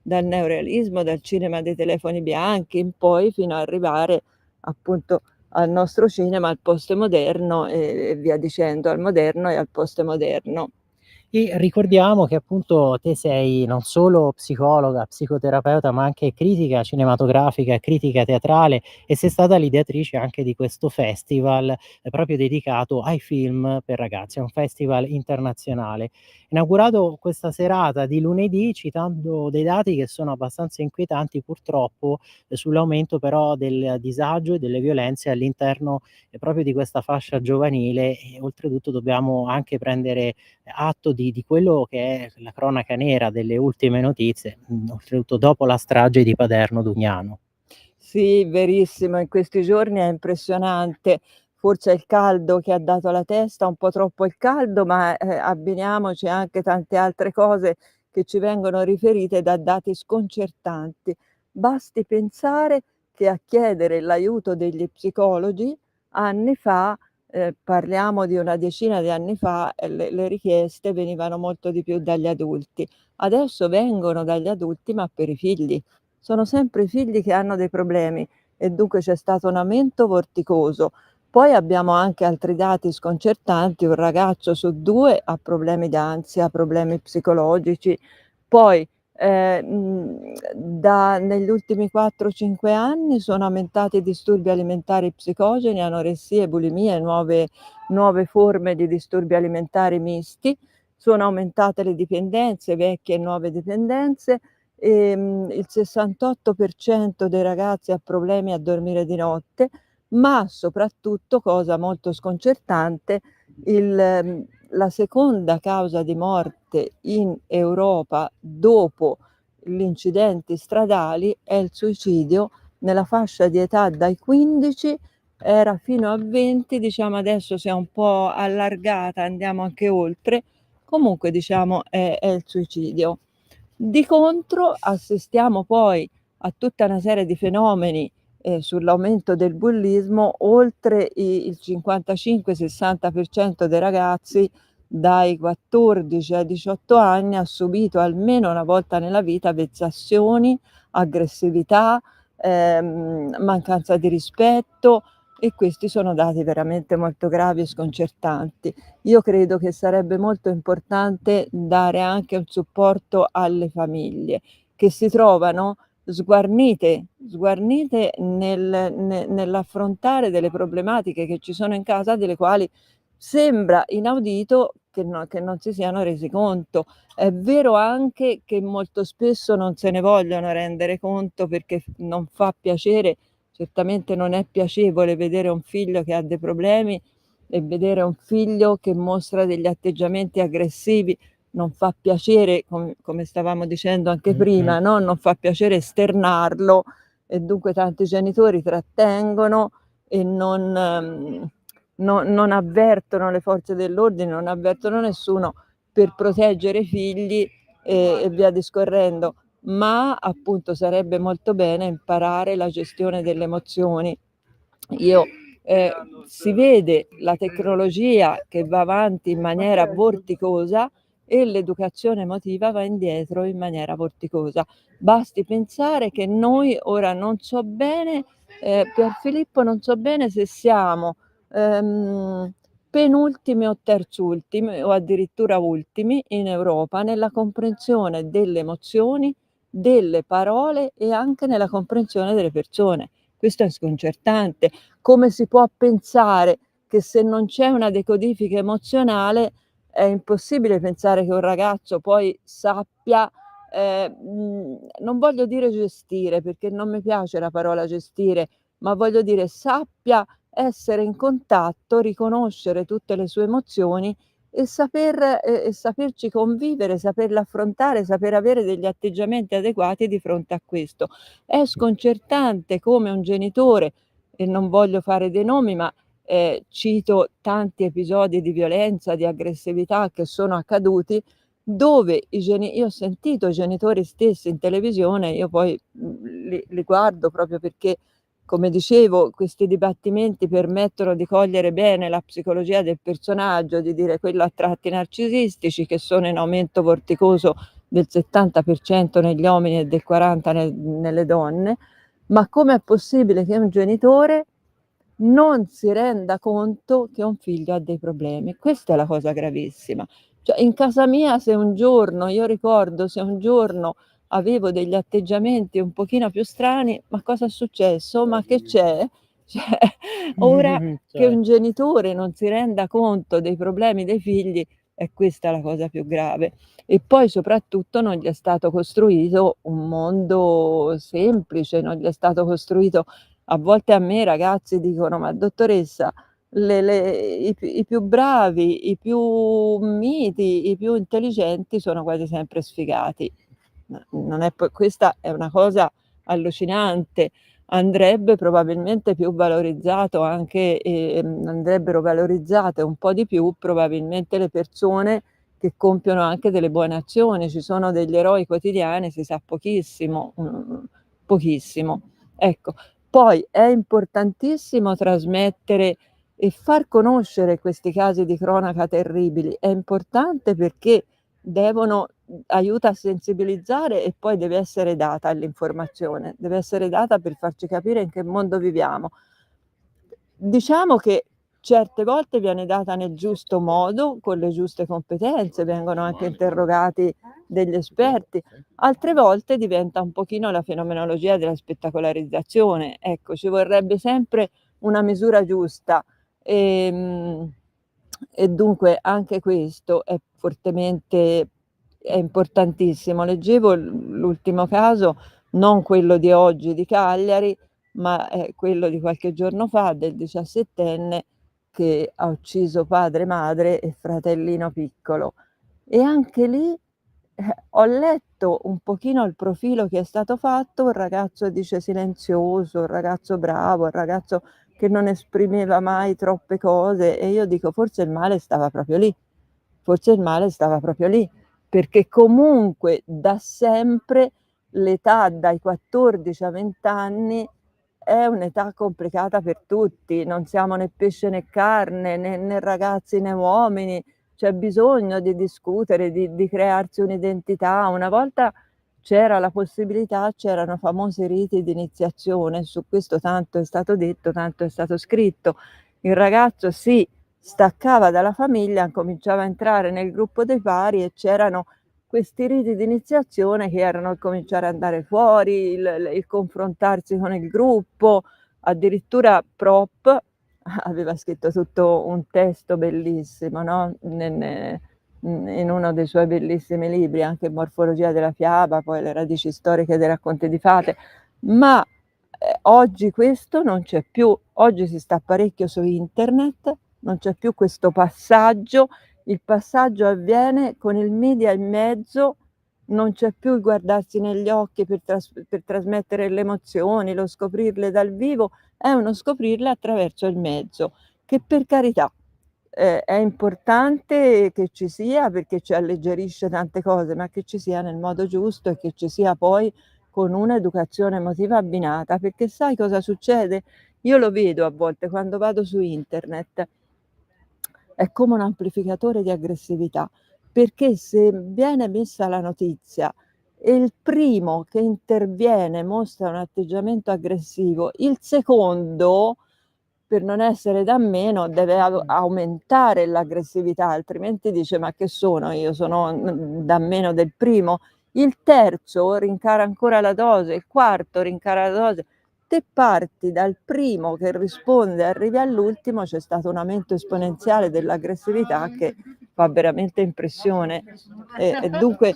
dal neorealismo, dal cinema dei telefoni bianchi in poi, fino ad arrivare appunto al nostro cinema, al postmoderno e via dicendo, al moderno e al postmoderno. E ricordiamo che appunto te sei non solo psicologa, psicoterapeuta, ma anche critica cinematografica, critica teatrale e sei stata l'ideatrice anche di questo festival, proprio dedicato ai film per ragazzi. È un festival internazionale. Inaugurato questa serata di lunedì citando dei dati che sono abbastanza inquietanti purtroppo, sull'aumento però del disagio e delle violenze all'interno, proprio di questa fascia giovanile e oltretutto dobbiamo anche prendere atto di quello che è la cronaca nera delle ultime notizie, oltretutto dopo la strage di Paderno Dugnano. Sì, verissimo, in questi giorni è impressionante. Forse è il caldo che ha dato alla testa, un po' troppo il caldo, ma, abbiniamoci anche tante altre cose che ci vengono riferite da dati sconcertanti. Basti pensare che a chiedere l'aiuto degli psicologi anni fa, parliamo di una decina di anni fa, le richieste venivano molto di più dagli adulti. Adesso vengono dagli adulti, ma per i figli. Sono sempre i figli che hanno dei problemi e dunque c'è stato un aumento vorticoso. Poi abbiamo anche altri dati sconcertanti: un ragazzo su 2 ha problemi d'ansia, problemi psicologici. Poi, negli ultimi 4, 5 anni sono aumentati i disturbi alimentari psicogeni, anoressie, bulimie, nuove forme di disturbi alimentari misti. Sono aumentate le dipendenze, vecchie e nuove dipendenze. Il 68% dei ragazzi ha problemi a dormire di notte, ma soprattutto, cosa molto sconcertante, la seconda causa di morte in Europa dopo gli incidenti stradali è il suicidio nella fascia di età dai 15, era fino a 20, diciamo adesso si è un po' allargata, andiamo anche oltre, comunque diciamo è il suicidio. Di contro assistiamo poi a tutta una serie di fenomeni, sull'aumento del bullismo. Oltre il 55-60% dei ragazzi dai 14 ai 18 anni ha subito almeno una volta nella vita vessazioni, aggressività, mancanza di rispetto, e questi sono dati veramente molto gravi e sconcertanti. Io credo che sarebbe molto importante dare anche un supporto alle famiglie che si trovano sguarnite nell'affrontare delle problematiche che ci sono in casa, delle quali sembra inaudito che non si siano resi conto. È vero anche che molto spesso non se ne vogliono rendere conto perché non fa piacere, certamente non è piacevole vedere un figlio che ha dei problemi e vedere un figlio che mostra degli atteggiamenti aggressivi. Non fa piacere, come stavamo dicendo anche prima, no, non fa piacere esternarlo e dunque tanti genitori trattengono e non avvertono le forze dell'ordine, non avvertono nessuno per proteggere i figli e via discorrendo. Ma appunto sarebbe molto bene imparare la gestione delle emozioni. Si vede la tecnologia che va avanti in maniera vorticosa e l'educazione emotiva va indietro in maniera vorticosa. Basti pensare che noi ora non so bene, Pierfilippo, non so bene se siamo penultimi o terzultimi o addirittura ultimi in Europa nella comprensione delle emozioni, delle parole e anche nella comprensione delle persone. Questo è sconcertante. Come si può pensare che se non c'è una decodifica emozionale è impossibile pensare che un ragazzo poi sappia, non voglio dire gestire, perché non mi piace la parola gestire, ma voglio dire sappia essere in contatto, riconoscere tutte le sue emozioni e saperci convivere, saperle affrontare, saper avere degli atteggiamenti adeguati di fronte a questo. È sconcertante come un genitore, e non voglio fare dei nomi, ma cito tanti episodi di violenza, di aggressività che sono accaduti, dove io ho sentito i genitori stessi in televisione, io poi li guardo proprio perché, come dicevo, questi dibattimenti permettono di cogliere bene la psicologia del personaggio, di dire quello ha tratti narcisistici che sono in aumento vorticoso del 70% negli uomini e del 40% nelle donne, ma com'è possibile che un genitore non si renda conto che un figlio ha dei problemi? Questa è la cosa gravissima. Cioè, in casa mia io ricordo se un giorno avevo degli atteggiamenti un pochino più strani, ma cosa è successo? Ma che c'è? Cioè, ora che un genitore non si renda conto dei problemi dei figli, è questa la cosa più grave. E poi soprattutto non gli è stato costruito un mondo semplice, non gli è stato costruito. A volte a me i ragazzi dicono: "Ma dottoressa, i più bravi, i più miti, i più intelligenti sono quasi sempre sfigati". Non è questa è una cosa allucinante. Andrebbe probabilmente più valorizzato anche andrebbero valorizzate un po' di più probabilmente le persone che compiono anche delle buone azioni. Ci sono degli eroi quotidiani, si sa pochissimo, pochissimo. Ecco, poi è importantissimo trasmettere e far conoscere questi casi di cronaca terribili. È importante perché aiuta a sensibilizzare e poi deve essere data l'informazione, deve essere data per farci capire in che mondo viviamo. Diciamo che certe volte viene data nel giusto modo, con le giuste competenze, vengono anche interrogati degli esperti, altre volte diventa un pochino la fenomenologia della spettacolarizzazione. Ecco, ci vorrebbe sempre una misura giusta. E dunque anche questo è importantissimo. Leggevo l'ultimo caso, non quello di oggi di Cagliari, ma quello di qualche giorno fa del 17enne che ha ucciso padre, madre e fratellino piccolo. E anche lì, ho letto un pochino il profilo che è stato fatto, un ragazzo dice silenzioso, un ragazzo bravo, un ragazzo che non esprimeva mai troppe cose e io dico: "Forse il male stava proprio lì, forse il male stava proprio lì", perché comunque da sempre l'età dai 14 a 20 anni è un'età complicata per tutti, non siamo né pesce né carne, né ragazzi né uomini, c'è bisogno di discutere, di crearsi un'identità. Una volta c'era la possibilità, c'erano famosi riti di iniziazione, su questo tanto è stato detto, tanto è stato scritto. Il ragazzo si staccava dalla famiglia, cominciava a entrare nel gruppo dei pari e c'erano questi riti di iniziazione che erano il cominciare ad andare fuori, il confrontarsi con il gruppo, addirittura Prop aveva scritto tutto un testo bellissimo, no, in uno dei suoi bellissimi libri, anche Morfologia della fiaba, poi le radici storiche dei racconti di fate, ma oggi questo non c'è più, oggi si sta parecchio su internet, non c'è più questo passaggio, il passaggio avviene con il media in mezzo, non c'è più il guardarsi negli occhi per trasmettere le emozioni, lo scoprirle dal vivo, è uno scoprirle attraverso il mezzo, che per carità è importante che ci sia perché ci alleggerisce tante cose, ma che ci sia nel modo giusto e che ci sia poi con un'educazione emotiva abbinata, perché sai cosa succede? Io lo vedo a volte quando vado su internet, è come un amplificatore di aggressività, perché se viene messa la notizia e il primo che interviene mostra un atteggiamento aggressivo, il secondo, per non essere da meno, deve aumentare l'aggressività, altrimenti dice: "Ma che sono io? Sono da meno del primo?" Il terzo rincara ancora la dose, il quarto rincara la dose. Te parti dal primo che risponde, arrivi all'ultimo, c'è stato un aumento esponenziale dell'aggressività che fa veramente impressione. E dunque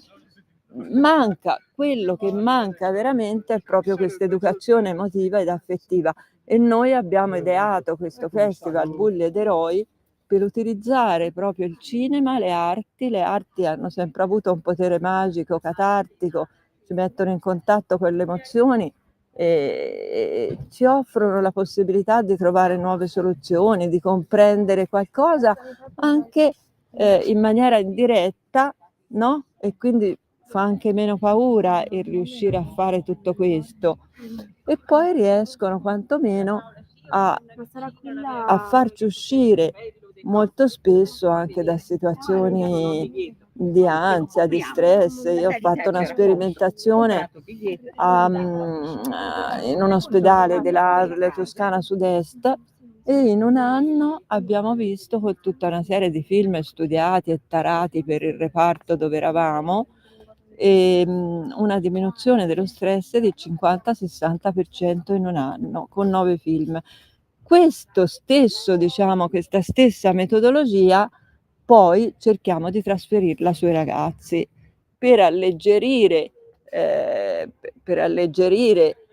quello che manca veramente è proprio questa educazione emotiva ed affettiva. E noi abbiamo ideato questo festival Bulli ed Eroi per utilizzare proprio il cinema, le arti hanno sempre avuto un potere magico, catartico, ci mettono in contatto con le emozioni e ci offrono la possibilità di trovare nuove soluzioni, di comprendere qualcosa anche in maniera indiretta, no? E quindi fa anche meno paura il riuscire a fare tutto questo. E poi riescono quantomeno a farci uscire molto spesso anche da situazioni di ansia, di stress. Io ho fatto una sperimentazione in un ospedale della ASL Toscana Sud-Est e in un anno abbiamo visto con tutta una serie di film studiati e tarati per il reparto dove eravamo una diminuzione dello stress del 50-60% in un anno con 9 film. Questa stessa metodologia poi cerchiamo di trasferirla sui ragazzi per alleggerire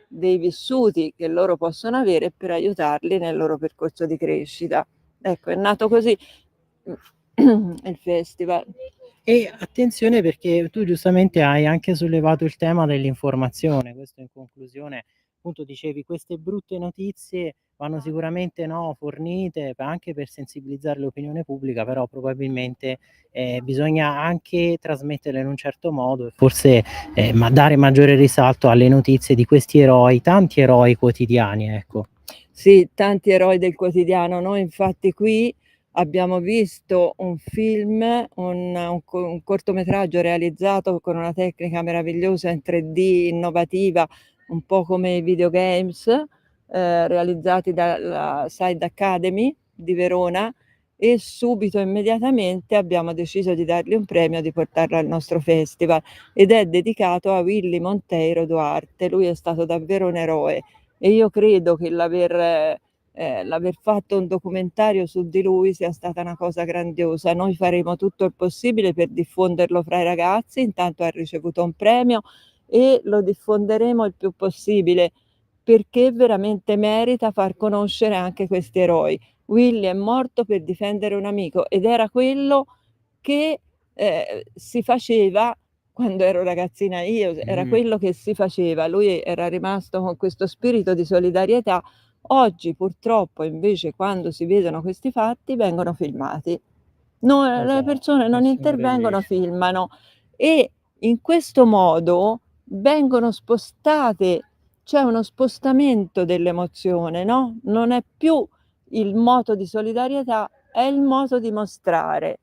dei vissuti che loro possono avere e per aiutarli nel loro percorso di crescita. Ecco, è nato così il festival. E attenzione, perché tu giustamente hai anche sollevato il tema dell'informazione, questo in conclusione, appunto dicevi queste brutte notizie vanno sicuramente fornite anche per sensibilizzare l'opinione pubblica, però probabilmente bisogna anche trasmetterle in un certo modo e forse dare maggiore risalto alle notizie di questi eroi, tanti eroi quotidiani, ecco. Sì, tanti eroi del quotidiano. Noi infatti qui abbiamo visto un film, un cortometraggio realizzato con una tecnica meravigliosa in 3D innovativa, un po' come i videogames, realizzati dalla Side Academy di Verona, e subito, immediatamente abbiamo deciso di dargli un premio, di portarlo al nostro festival, ed è dedicato a Willy Monteiro Duarte. Lui è stato davvero un eroe e io credo che l'aver fatto un documentario su di lui sia stata una cosa grandiosa. Noi faremo tutto il possibile per diffonderlo fra i ragazzi, intanto ha ricevuto un premio e lo diffonderemo il più possibile perché veramente merita far conoscere anche questi eroi. Willy è morto per difendere un amico ed era quello che si faceva quando ero ragazzina io, era quello che si faceva. Lui era rimasto con questo spirito di solidarietà. Oggi purtroppo invece quando si vedono questi fatti vengono filmati. Le persone non intervengono, filmano e in questo modo vengono spostate, c'è uno spostamento dell'emozione, no? Non è più il moto di solidarietà, è il moto di mostrare.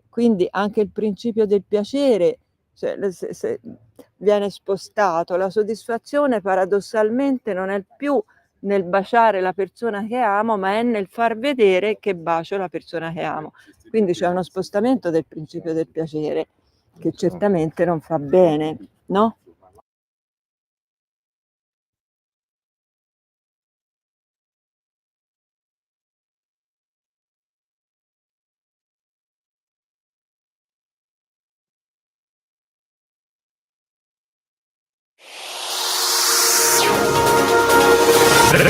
Quindi anche il principio del piacere se viene spostato. La soddisfazione paradossalmente non è più nel baciare la persona che amo, ma è nel far vedere che bacio la persona che amo. Quindi c'è uno spostamento del principio del piacere che certamente non fa bene, no?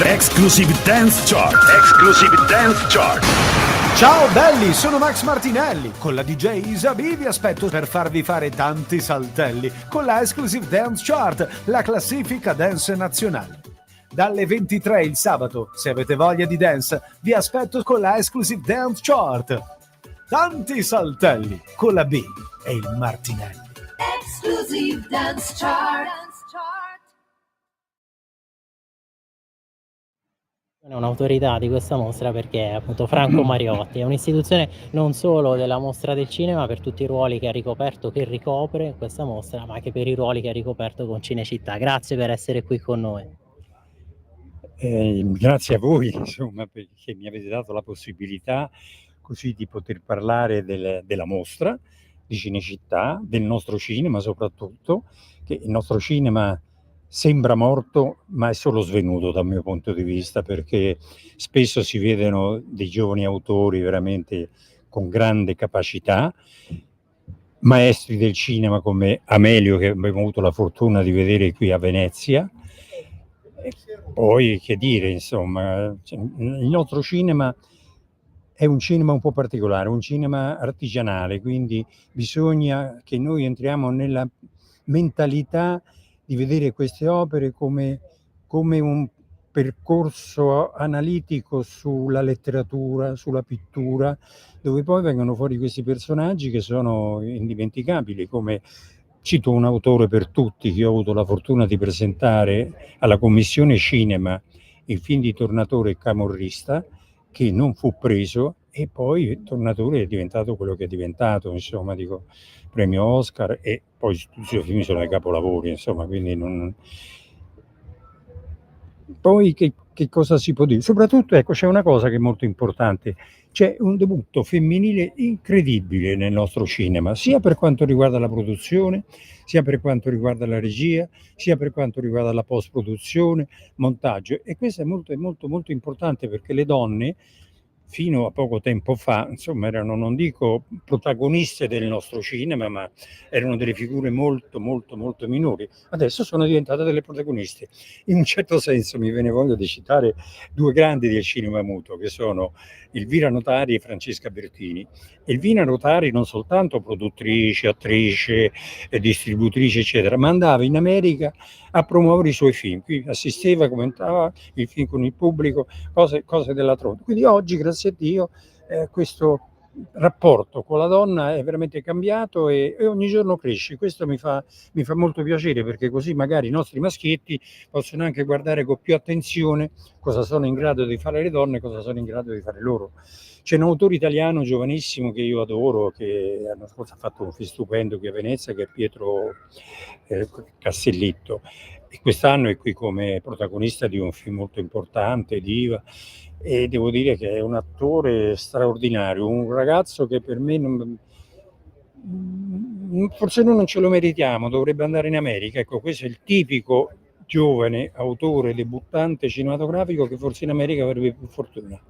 Exclusive Dance Chart. Exclusive Dance Chart. Ciao belli, sono Max Martinelli. Con la DJ Isabi vi aspetto per farvi fare tanti saltelli con la Exclusive Dance Chart, la classifica dance nazionale. Dalle 23 il sabato, se avete voglia di dance, vi aspetto con la Exclusive Dance Chart. Tanti saltelli con la B e il Martinelli. Exclusive Dance Chart. È un'autorità di questa mostra perché è appunto Franco Mariotti, è un'istituzione non solo della Mostra del Cinema per tutti i ruoli che ha ricoperto, che ricopre questa mostra, ma anche per i ruoli che ha ricoperto con Cinecittà. Grazie per essere qui con noi. Grazie a voi, insomma, perché mi avete dato la possibilità così di poter parlare della mostra di Cinecittà, del nostro cinema soprattutto, che il nostro cinema sembra morto, ma è solo svenuto dal mio punto di vista, perché spesso si vedono dei giovani autori veramente con grande capacità, maestri del cinema come Amelio, che abbiamo avuto la fortuna di vedere qui a Venezia. E poi, che dire, insomma, il nostro cinema è un cinema un po' particolare, un cinema artigianale, quindi bisogna che noi entriamo nella mentalità di vedere queste opere come un percorso analitico sulla letteratura, sulla pittura, dove poi vengono fuori questi personaggi che sono indimenticabili, come cito un autore per tutti che ho avuto la fortuna di presentare alla Commissione Cinema, il film di Tornatore Camorrista, che non fu preso e poi Tornatore è diventato quello che è diventato, insomma, dico, premio Oscar, e poi tutti i suoi film sono dei capolavori, insomma, quindi non... Poi che cosa si può dire? Soprattutto, ecco, c'è una cosa che è molto importante: c'è un debutto femminile incredibile nel nostro cinema, sia per quanto riguarda la produzione, sia per quanto riguarda la regia, sia per quanto riguarda la post-produzione, montaggio. E questo è molto, molto, molto importante, perché le donne, fino a poco tempo fa, insomma, erano, non dico protagoniste del nostro cinema, ma erano delle figure molto, molto, molto minori. Adesso sono diventate delle protagoniste. In un certo senso mi viene voglia di citare due grandi del cinema muto, che sono Elvira Notari e Francesca Bertini. Elvira Notari non soltanto produttrice, attrice, distributrice, eccetera, ma andava in America a promuovere i suoi film. Qui assisteva, commentava il film con il pubblico, cose della tromba. Quindi oggi, grazie a Dio, questo rapporto con la donna è veramente cambiato e ogni giorno cresce. Questo mi fa molto piacere, perché così magari i nostri maschietti possono anche guardare con più attenzione cosa sono in grado di fare le donne e cosa sono in grado di fare loro. C'è un autore italiano giovanissimo che io adoro, che l'anno scorso ha fatto un film stupendo qui a Venezia, che è Pietro Castellitto, e quest'anno è qui come protagonista di un film molto importante, Diva, e devo dire che è un attore straordinario, un ragazzo che per me forse noi non ce lo meritiamo, dovrebbe andare in America. Ecco, questo è il tipico giovane autore debuttante cinematografico che forse in America avrebbe più fortuna.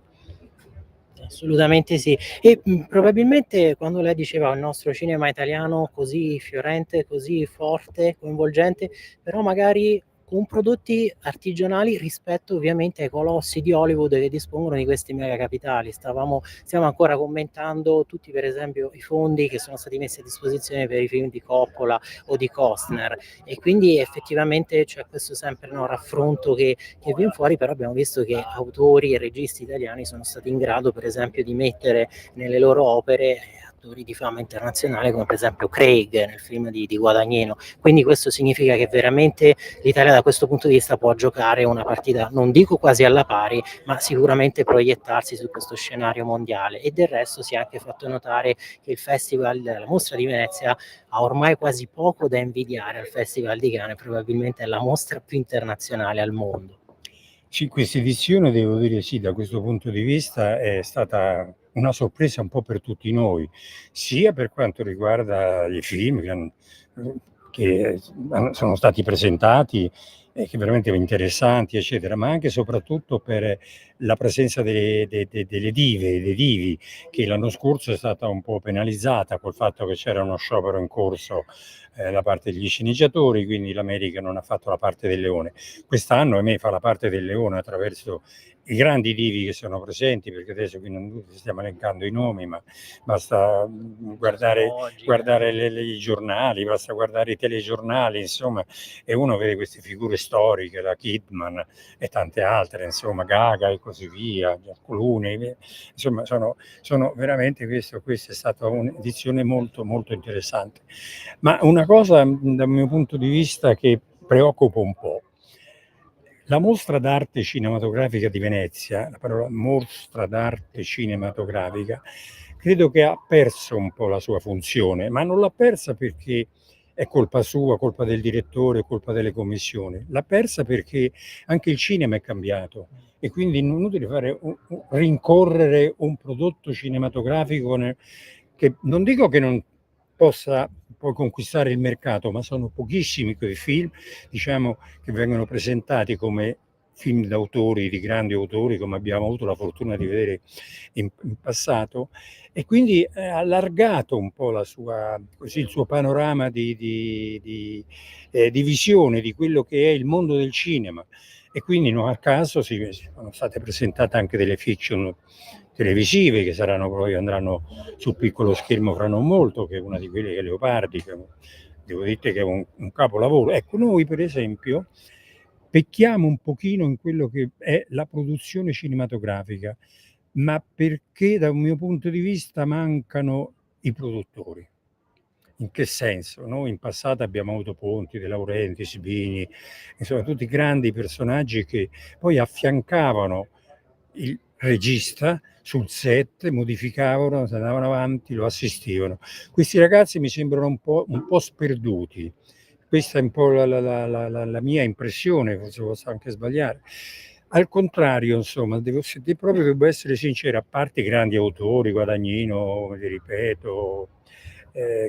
Assolutamente sì. E probabilmente quando lei diceva il nostro cinema italiano così fiorente, così forte, coinvolgente, però magari con prodotti artigianali rispetto ovviamente ai colossi di Hollywood che dispongono di questi mega capitali. Stiamo ancora commentando tutti, per esempio, i fondi che sono stati messi a disposizione per i film di Coppola o di Costner, e quindi effettivamente c'è questo sempre raffronto che viene fuori, però abbiamo visto che autori e registi italiani sono stati in grado, per esempio, di mettere nelle loro opere attori di fama internazionale, come per esempio Craig nel film di Guadagnino. Quindi questo significa che veramente l'Italia da questo punto di vista può giocare una partita, non dico quasi alla pari, ma sicuramente proiettarsi su questo scenario mondiale. E del resto si è anche fatto notare che il Festival, la Mostra di Venezia, ha ormai quasi poco da invidiare al Festival di Cannes, probabilmente è la mostra più internazionale al mondo. Sì, questa edizione, devo dire, sì, da questo punto di vista è stata una sorpresa un po' per tutti noi, sia per quanto riguarda i film che sono stati presentati e che veramente interessanti, eccetera, ma anche e soprattutto per la presenza delle dive, dei divi, che l'anno scorso è stata un po' penalizzata col fatto che c'era uno sciopero in corso da parte degli sceneggiatori, quindi l'America non ha fatto la parte del leone. Quest'anno ahimè fa la parte del leone attraverso i grandi divi che sono presenti, perché adesso qui non stiamo elencando i nomi, ma basta guardare i giornali, basta guardare i telegiornali, insomma, e uno vede queste figure storiche, la Kidman e tante altre, insomma, Gaga e così via, Clooney, insomma, sono veramente questa è stata un'edizione molto, molto interessante. Ma una cosa dal mio punto di vista che preoccupa un po': la Mostra d'Arte Cinematografica di Venezia, la parola mostra d'arte cinematografica, credo che ha perso un po' la sua funzione, ma non l'ha persa perché è colpa sua, colpa del direttore, colpa delle commissioni. L'ha persa perché anche il cinema è cambiato e quindi non è inutile rincorrere un prodotto cinematografico che non dico che non possa poi conquistare il mercato, ma sono pochissimi quei film, diciamo, che vengono presentati come film d'autori, di grandi autori, come abbiamo avuto la fortuna di vedere in passato, e quindi ha allargato un po' il suo panorama di visione di quello che è il mondo del cinema. E quindi non a caso sono state presentate anche delle fiction televisive che poi andranno sul piccolo schermo fra non molto, che è una di quelle che è Leopardi, che devo dire che è un capolavoro. Ecco, noi per esempio pecchiamo un pochino in quello che è la produzione cinematografica, ma perché da un mio punto di vista mancano i produttori. In che senso? Noi in passato abbiamo avuto Ponti, De Laurentiis, Bini, insomma tutti grandi personaggi che poi affiancavano il regista sul set, modificavano, se andavano avanti, lo assistivano. Questi ragazzi mi sembrano un po' sperduti. Questa è un po' la mia impressione, forse posso anche sbagliare. Al contrario, insomma, se proprio devo essere sincero, a parte i grandi autori, Guadagnino, vi ripeto,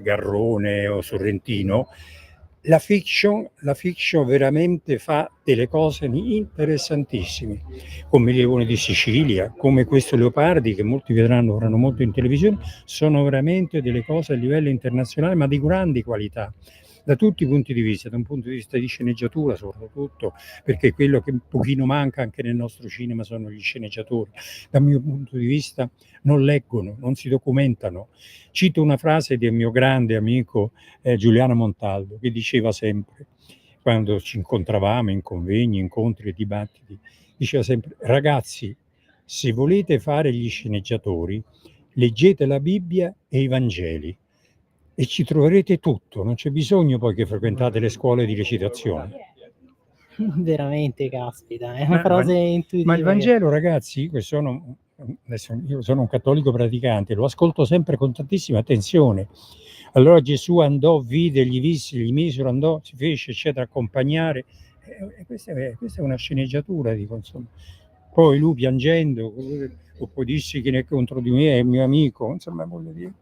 Garrone o Sorrentino, la fiction veramente fa delle cose interessantissime, come Il Leone di Sicilia, come questo Leopardi, che molti vedranno, avranno molto in televisione, sono veramente delle cose a livello internazionale, ma di grandi qualità, da tutti i punti di vista, da un punto di vista di sceneggiatura soprattutto, perché quello che un pochino manca anche nel nostro cinema sono gli sceneggiatori. Dal mio punto di vista non leggono, non si documentano. Cito una frase del mio grande amico Giuliano Montaldo, che diceva sempre, quando ci incontravamo in convegni, incontri e dibattiti, diceva sempre: ragazzi, se volete fare gli sceneggiatori, leggete la Bibbia e i Vangeli e ci troverete tutto, non c'è bisogno poi che frequentate le scuole di recitazione. Veramente, caspita, è una frase intuitiva. Ma il Vangelo, ragazzi, io sono un cattolico praticante, lo ascolto sempre con tantissima attenzione. Allora Gesù andò, vide, gli visse, gli misero, andò, si fece, eccetera, accompagnare. Questa è una sceneggiatura, dico, insomma. Poi lui piangendo, o poi disse che ne contro di me è il mio amico, insomma, voglio dire.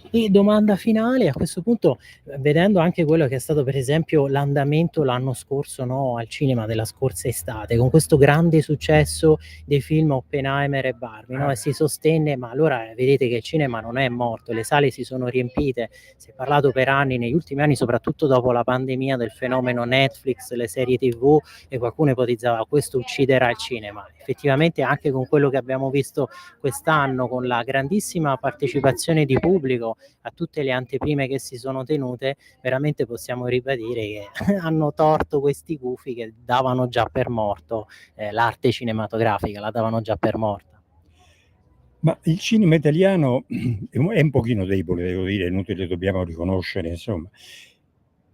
E domanda finale, a questo punto, vedendo anche quello che è stato per esempio l'andamento l'anno scorso, no, al cinema della scorsa estate, con questo grande successo dei film Oppenheimer e Barbie, no, e si sostenne, ma allora vedete che il cinema non è morto, le sale si sono riempite, si è parlato per anni, negli ultimi anni, soprattutto dopo la pandemia, del fenomeno Netflix, le serie TV, e qualcuno ipotizzava: questo ucciderà il cinema. Effettivamente anche con quello che abbiamo visto quest'anno, con la grandissima partecipazione di pubblico a tutte le anteprime che si sono tenute, veramente possiamo ribadire che hanno torto questi gufi che davano già per morto l'arte cinematografica, la davano già per morta. Ma il cinema italiano è un pochino debole, devo dire, è inutile, dobbiamo riconoscere, insomma.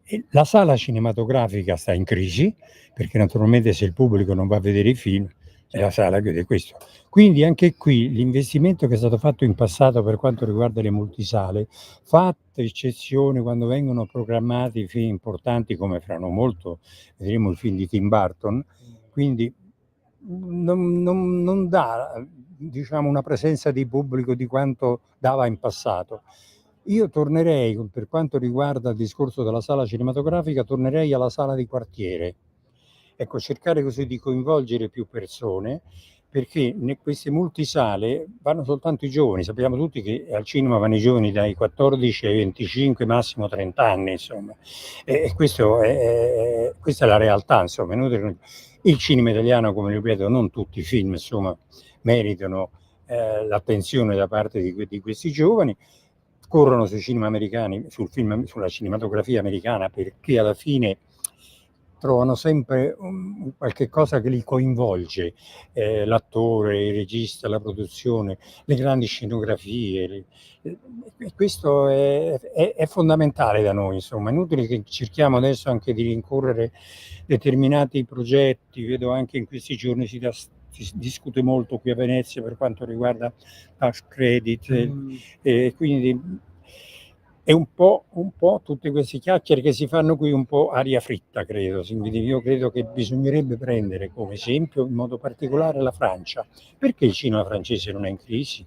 E la sala cinematografica sta in crisi, perché naturalmente se il pubblico non va a vedere i film, è la sala chiude questo. Quindi anche qui l'investimento che è stato fatto in passato per quanto riguarda le multisale, fatta eccezione quando vengono programmati film importanti, come fra non molto vedremo il film di Tim Burton, quindi non dà, diciamo, una presenza di pubblico di quanto dava in passato. Io tornerei, per quanto riguarda il discorso della sala cinematografica, tornerei alla sala di quartiere. Ecco, cercare così di coinvolgere più persone, perché queste multisale vanno soltanto i giovani. Sappiamo tutti che al cinema vanno i giovani dai 14 ai 25, massimo 30 anni, insomma. E questa è la realtà, insomma. Il cinema italiano, come ripeto, non tutti i film, insomma, meritano l'attenzione da parte di questi giovani. Corrono sui cinema americani, sulla cinematografia americana, perché alla fine trovano sempre qualche cosa che li coinvolge, l'attore, il regista, la produzione, le grandi scenografie. Questo è fondamentale da noi, insomma. È inutile che cerchiamo adesso anche di rincorrere determinati progetti. Vedo anche in questi giorni si discute molto qui a Venezia per quanto riguarda tax credit, e quindi è un po' tutte queste chiacchiere che si fanno qui, un po' aria fritta, credo. Quindi io credo che bisognerebbe prendere come esempio in modo particolare la Francia. Perché il cinema francese non è in crisi?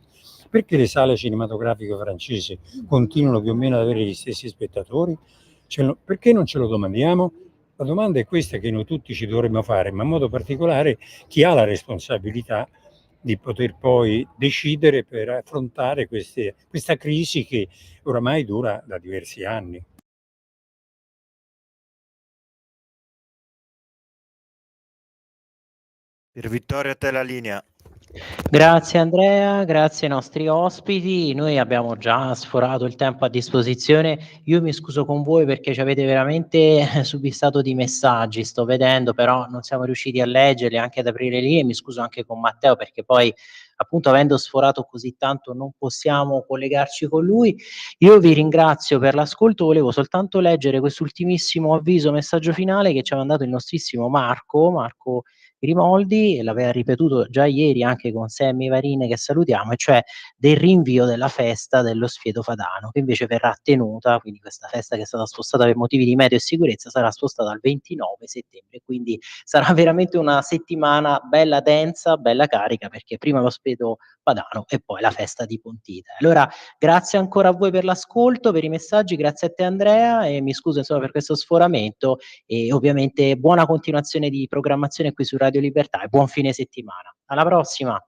Perché le sale cinematografiche francesi continuano più o meno ad avere gli stessi spettatori? Perché non ce lo domandiamo? La domanda è questa che noi tutti ci dovremmo fare, ma in modo particolare chi ha la responsabilità di poter poi decidere per affrontare questa crisi che oramai dura da diversi anni. Per Vittorio, a te la linea. Grazie Andrea, grazie ai nostri ospiti. Noi abbiamo già sforato il tempo a disposizione. Io mi scuso con voi perché ci avete veramente subissato di messaggi, sto vedendo, però non siamo riusciti a leggerli, anche ad aprire lì, e mi scuso anche con Matteo perché poi, appunto, avendo sforato così tanto non possiamo collegarci con lui. Io vi ringrazio per l'ascolto, volevo soltanto leggere quest'ultimissimo avviso, messaggio finale che ci ha mandato il nostrissimo Marco Grimoldi, e l'aveva ripetuto già ieri anche con Sammy Varin, che salutiamo, e cioè del rinvio della festa dello Spiedo Padano, che invece verrà tenuta, quindi questa festa che è stata spostata per motivi di meteo e sicurezza sarà spostata al 29 settembre, quindi sarà veramente una settimana bella densa, bella carica, perché prima lo Spiedo Padano e poi la festa di Pontida. Allora, grazie ancora a voi per l'ascolto, per i messaggi, grazie a te Andrea, e mi scuso insomma per questo sforamento, e ovviamente buona continuazione di programmazione qui su Radio Libertà e buon fine settimana. Alla prossima!